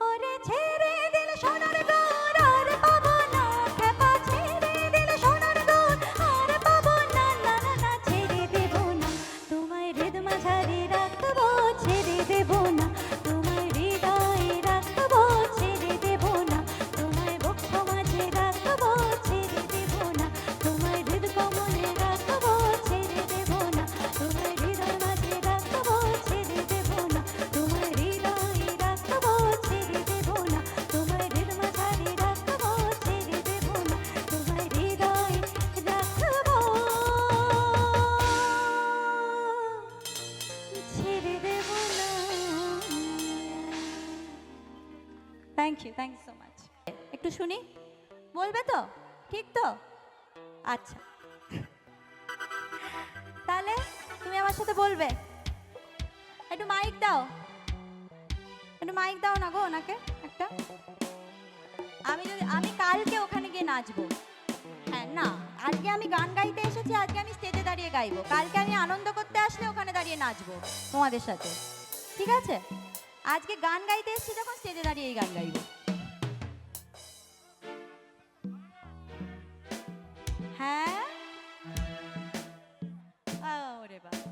ওরে ছেড়ে দিলে সোনার গৌর আর পাবো না খেপা ছেড়ে দিলে সোনার গৌর আর পাবো না না না না ছেড়ে দেব না তোমায় হৃদ মাঝারে রাখবো ছেড়ে দেব না তোমায় হৃদয়ে রাখবো ছেড়ে দেব না তোমায় বক্ষ মাঝে রাখবো ছেড়ে দেব না তোমায় হৃদ কমলে রাখবো ছেড়ে দেব না তোমায় হৃদয় মাঝে রাখবো ছেড়ে দেব না তোমায় হৃদয়ে রাখবো ছেড়ে দেব না তোমায় হৃদ মাঝারে রাখবো ছেড়ে দেব না তোমায় হৃদয়ে রাখবো ছেড়ে দেব না। Thank you so much. একটু শুনি, বলবে তো? ঠিক তো? আচ্ছা, তাহলে তুমি আমার সাথে বলবে। একটু মাইক দাও, একটু মাইক দাও না গো ওনাকে একটা। আমি কালকে ওখানে গিয়ে নাচবো। হ্যাঁ না, আজকে আমি গান গাইতে এসেছি, আজকে আমি স্টেজে দাঁড়িয়ে গাইবো। কালকে আমি আনন্দ করতে আসলে ওখানে দাঁড়িয়ে নাচবো তোমাদের সাথে, ঠিক আছে? আজকে গান গাইতে এসেছি যখন স্টেজে দাঁড়িয়ে এই গান গাইবো। হ্যাঁ, ওরে বাবা।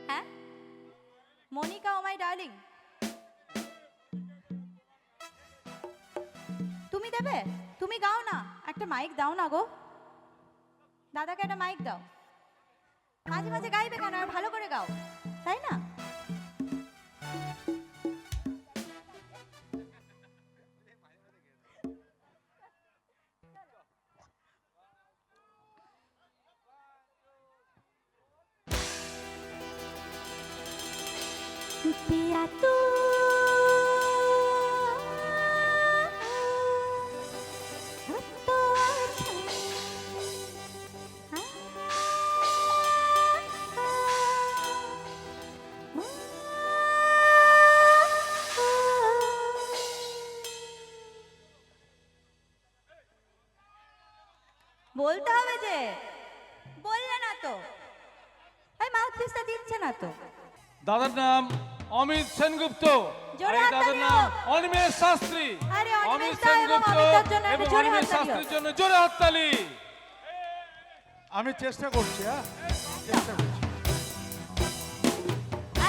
হ্যাঁ মনিকা, ও মাই ডার্লিং, তুমি দেবে? তুমি গাও না, একটা মাইক দাও না গো দাদাকে, একটা মাইক দাও। মাঝে মাঝে গাইবে কেন, আর ভালো করে গাও, তাই না? पिया तू तो अच्छा বলতে হবে যে, বললে না তো, এই মাউথপিসটা দিচ্ছে না তো। দাদার নাম অমিত সেনগুপ্ত, জোরে এই হাততালি দাদার দাও। নাম অনিমেষ শাস্ত্রী। আরে অনিমেষ অমিত দা এবং সেনগুপ্ত অমিতার জন্য একটা এবং জোরে অনিমেষ হাততালি শাস্ত্রীর হোক। জন্য জোরে হাততালি। আমি চেষ্টা করছি, হ্যাঁ চেষ্টা করছি।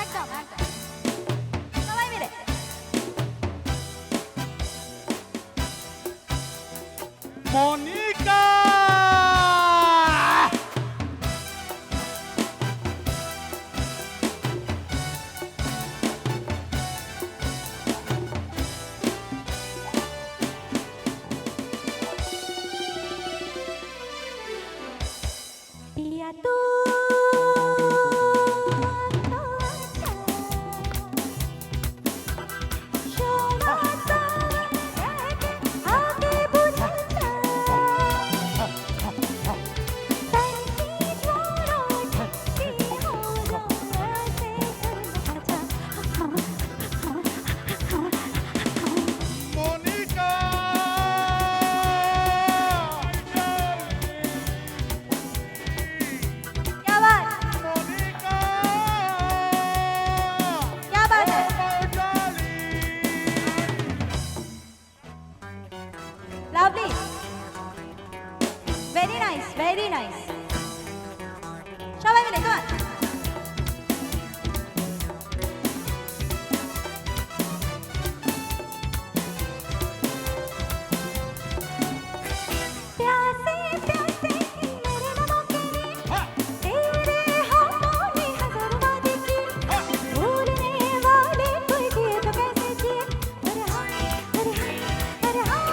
একদম একদম, সবাই মিলে। মনিকা, पिया तू तो अच्छा शोभाता रहके आगे बुझता तंगी छोड़ो ठगी हो মিলে তোমার प्यासे प्यासे मेरे नमक तेरे हाथों ने हजार वादे किए भूलने वाले कोई दिए तो कैसे जिए अरे हाँ अरे हाँ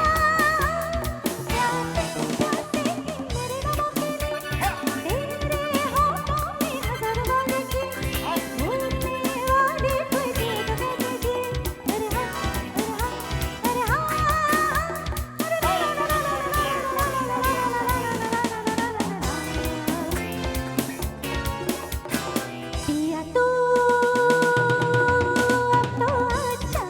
प्यासे प्यासे मेरे नमक तेरे हाथों ने हजार वादे किए भूलने वाले कोई दिए तो कैसे जिए अरे हाँ अरे हाँ पिया तू अब तो अच्छा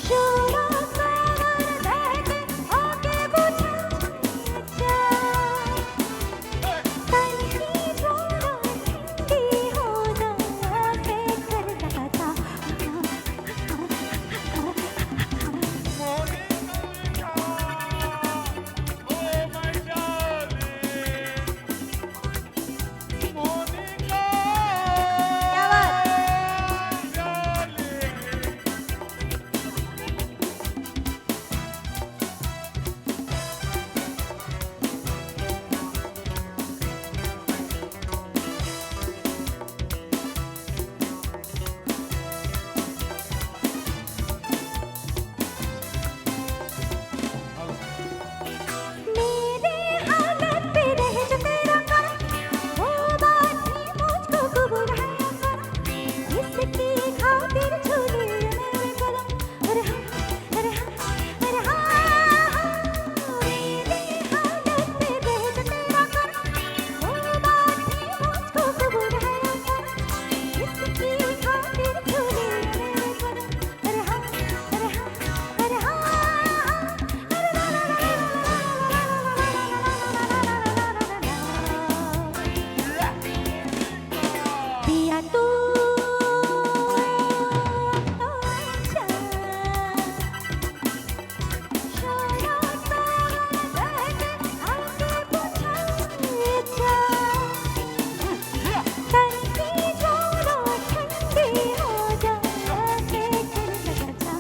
शोरा सागर बैठे आके बुझा अच्छा तन की जोड़ा ठंडी हो जाए कर सकता क्या बात मेरे हालत पे रह जो तेरा करम वो बात ही मुझको कबूल है करम इसकी खातिर झूली मेरे कदम अरे हाँ अरे हाँ मेरे हालत पे रह जो तेरा करम वो बात ही मुझको कबूल है करम इसकी खातिर झूली मेरे कदम अरे हाँ अरे हाँ पिया तू तो अच्छा शोरा सागर बैठे आके पूछा अच्छा तन की जोड़ा ठंडी हो जाए कर सकता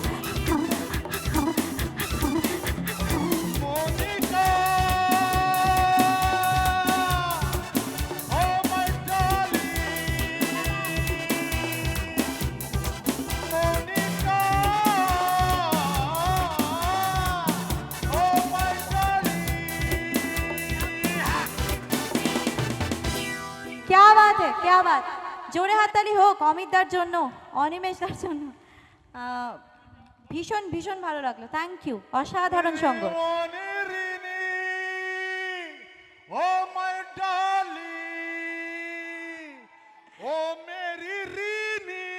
क्या बात है क्या बात জোরে হাততালি হোক অমিতদার জন্য অনিমেষদার জন্য ভীষণ ভীষণ ভালো লাগলো থ্যাংক ইউ অসাধারণ সঙ্গ Oh my darling, oh Mary Rini,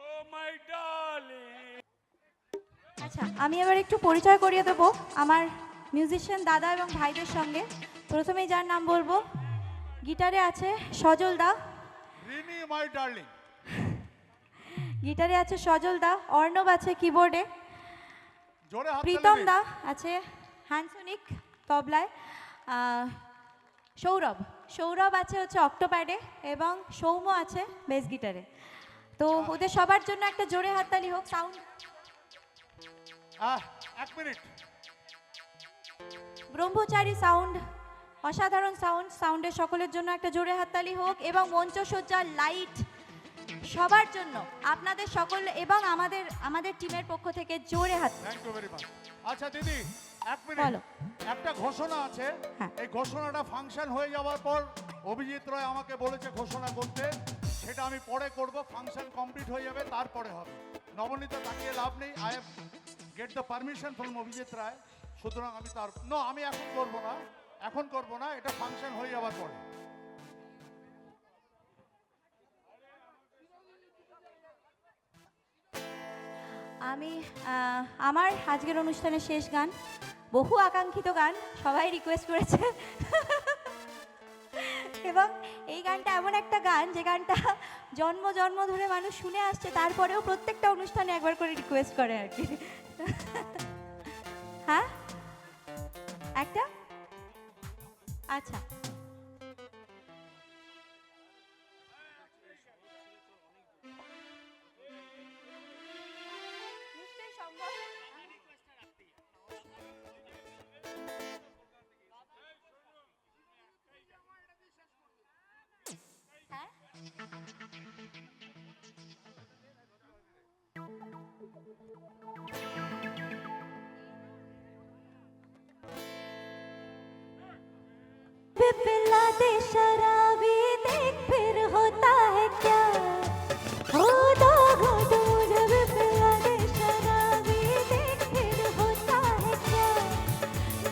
oh my darling. আচ্ছা আমি এবার একটু পরিচয় করিয়ে দেবো আমার মিউজিশিয়ান দাদা এবং ভাইদের সঙ্গে প্রথমেই যার নাম বলবো গিটারে আছে সজল দা Rini, my darling. গিটারে আছে সজল দা অর্ণব আছে কিবোর্ডে জোরে হাত প্রীতম দা আছে হ্যান্ডসোনিক তবলায় সৌরভ সৌরভ আছে হচ্ছে অক্টোপ্যাডে এবং সৌম্য আছে বেস গিটারে তো ওদের সবার জন্য একটা জোরে হাততালি হোক সাউন্ড এক মিনিট ব্রহ্মচারী সাউন্ড অসাধারণ সাউন্ডের সকলের জন্য একটা জোরে হাততালি হোক এবং মঞ্চসজ্জার লাইট সবার জন্য আপনাদের সকল এবং আমাদের টিমের পক্ষ থেকে জোরে হাত থ্যাংক ইউ ভেরি মাচ আচ্ছা দিদি এক বলো। মিনিট একটা ঘোষণা আছে হ্যাঁ। এই ঘোষণাটা ফাংশন হয়ে যাওয়ার পর অভিজিৎ রায় আমাকে বলেছে ঘোষণা করতে সেটা আমি পরে করব ফাংশন কমপ্লিট হয়ে যাবে তারপরে হবে নবনীতা তাকিয়ে লাভ নেই I have get the permission from Abhijit Roy সুতরাং আমি তার আমি এখন করব না এটা ফাংশন হয়ে যাওয়ার পরে আমি আমার আজকের অনুষ্ঠানের শেষ গান বহু আকাঙ্ক্ষিত গান সবাই রিকোয়েস্ট করেছে এবং এই গানটা এমন একটা গান যে গানটা জন্ম জন্ম ধরে মানুষ শুনে আসছে তারপরেও প্রত্যেকটা অনুষ্ঠানে একবার করে রিকোয়েস্ট করে আর কি হ্যাঁ একটা আচ্ছা, নিশ্চয়ই সম্ভব। হ্যাঁ, पिला दे शराबी देख फिर होता है क्या हो दो घूंट मुझे भी पिला दे शराबी देख फिर होता है क्या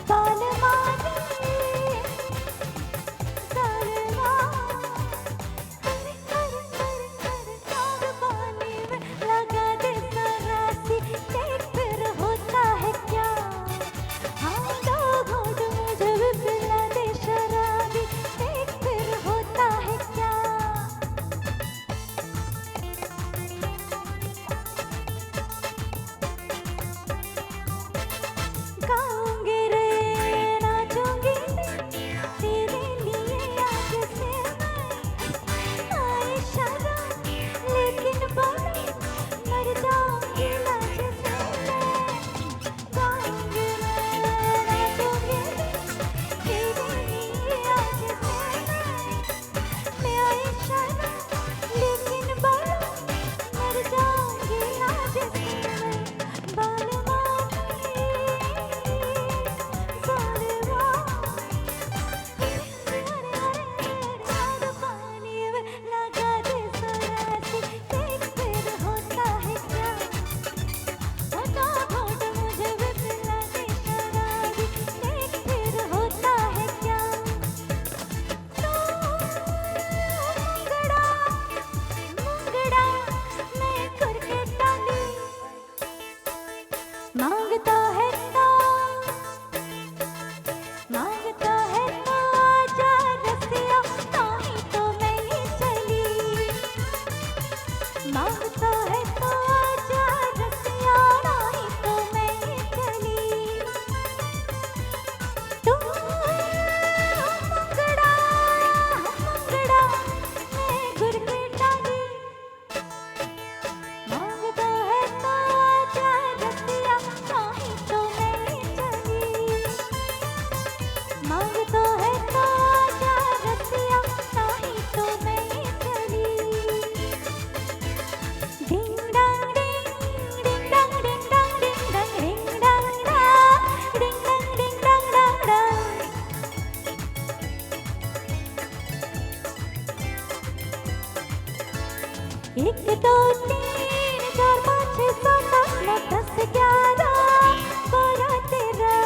बाल माने सरमा कर कर कर कर चार पानी में लगा दे सरासी देख फिर होता है क्या हाँ दो घूंट मुझे भी पिला दे शराबी देख फिर होता है क्या गाऊंगी रे नाचूंगी तेरे लिए आज से मैं आई शर्म लेकिन बोले मर जाऊंगी लाज से मैं गाऊंगी रे नाचूंगी तेरे लिए आज से मैं आई शर्म लेकिन बोले मर जाऊंगी लाज से मैं बाल पानी में लगा दे सरासी देख फिर होता है क्या होता घोट मुझे भी पिला दे शराबी देख फिर होता है क्या तू मुंगड़ा मुंगड़ा मैं करके डाली मांगता है तो आजा रसिया नहीं तो मैं ही चली मांगता है तो आजा रसिया नहीं तो मैं ही चली तू मुंगड़ा मुंगड़ा मैं गुर के डाली मांगता है तो आजा रसिया नहीं तो मैं ही चली मांगता है तो आजा रसिया नहीं तो मैं ही चली डिंग डंग डिंग डंग डिंग डंग डिंग डंग डिंग डंग डिंग डंग डंग डंग एक दो तीन चार पाँच छः सात आठ नौ दस ग्यारह बारह तेरह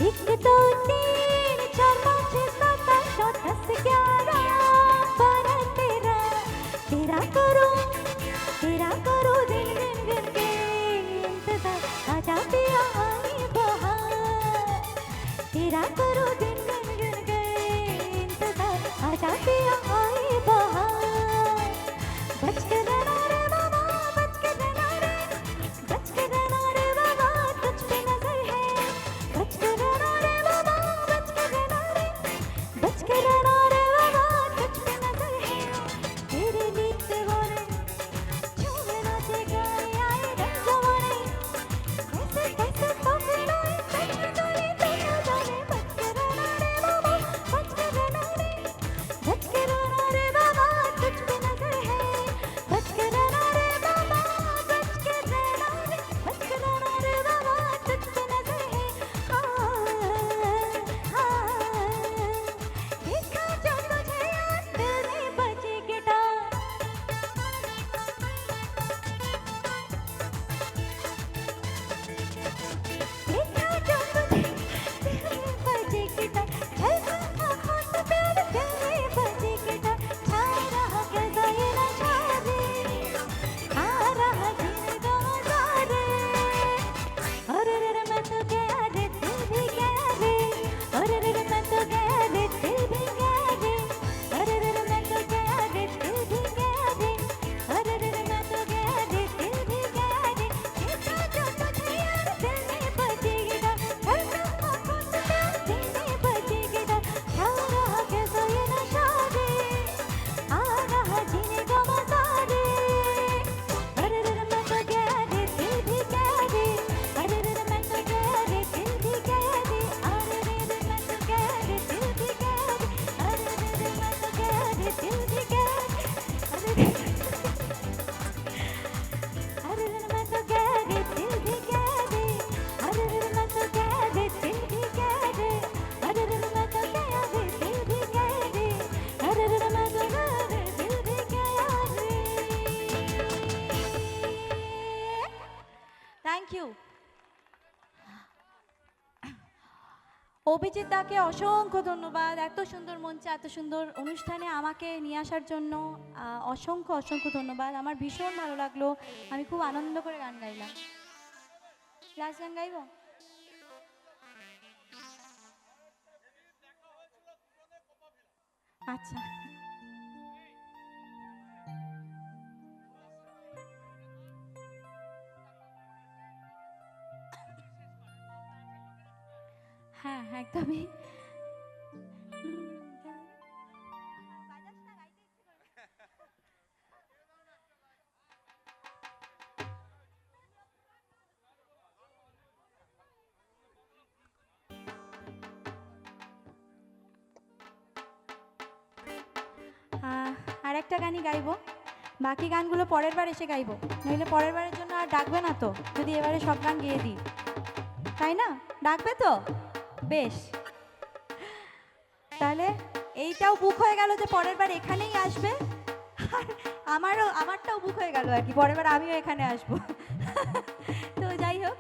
एक दो तीन चार पाँच छः सात आठ नौ दस ग्यारह बारह तेरह तेरा करो दिन दिन दिन के इंतजार आजा पिया आई बहार तेरा करो दिन दिन दिन के इंतजार आजा पिया आई बहार बच के रहना रे बाबा बच के रहना रे बाबा तुझ पे नजर है बच के रहना रे बाबा बच के रहना रे बाबा तुझ पे नजर है तेरे नीत वाले झूमे नाचे गाए आए रंग जमाने कैसे कैसे तो फिर आए सच में जाने तो न जाने बच के অভিজিৎ দাকে অসংখ্য ধন্যবাদ, এত সুন্দর মঞ্চে এত সুন্দর অনুষ্ঠানে আমাকে নিয়ে আসার জন্য অসংখ্য অসংখ্য ধন্যবাদ। আমার ভীষণ ভালো লাগলো, আমি খুব আনন্দ করে গান গাইলাম। লাস্ট গান গাইব? আচ্ছা, হ্যাঁ একদমই। আর একটা গানই গাইবো, বাকি গানগুলো পরের বার এসে গাইবো, নইলে পরের বারের জন্য আর ডাকবে না তো যদি এবারে সব গান গেয়ে দিই, তাই না? ডাকবে তো? বেশ, তাহলে এইটাও বুক হয়ে গেল যে পরের বার এখানেই আসবে, আর আমারটাও বুক হয়ে গেল আর কি, পরের বার আমিও এখানে আসবো। তো যাই হোক,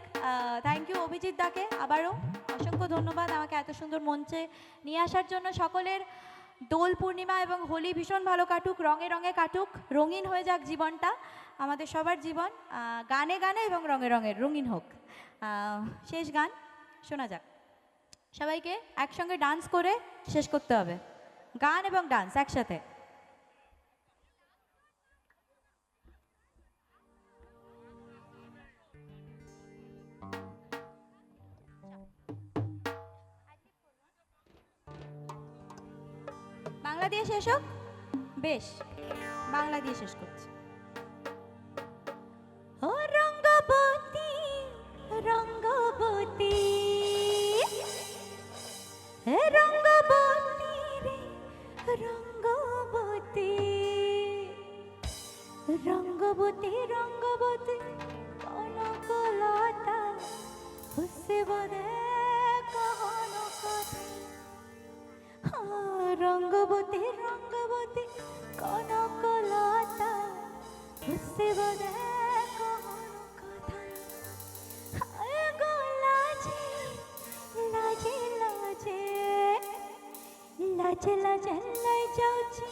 থ্যাংক ইউ অভিজিৎ দাকে আবারও অসংখ্য ধন্যবাদ আমাকে এত সুন্দর মঞ্চে নিয়ে আসার জন্য। সকলের দোল পূর্ণিমা এবং হোলি ভীষণ ভালো কাটুক, রঙে রঙে কাটুক, রঙিন হয়ে যাক জীবনটা, আমাদের সবার জীবন গানে গানে এবং রঙে রঙের রঙিন হোক। শেষ গান শোনা যাক, সবাইকে একসঙ্গে ডান্স করে শেষ করতে হবে, গান এবং ডান্স একসাথে। বাংলা দিয়ে শেষ হোক, বেশ বাংলা দিয়ে শেষ করছি। ও রঙ্গবতী রঙ্গবতী হে রঙ্গবতী রে রঙ্গবতী রঙ্গবতী রঙ্গবতী কনকলতা হুসে বদে কহন কথা রঙ্গবতী রঙ্গবতী কনকলতা হুসে বদে কহন কথা হায় গো লাজে লাজে লাজে লাজে লাজে লাই যাଉଛି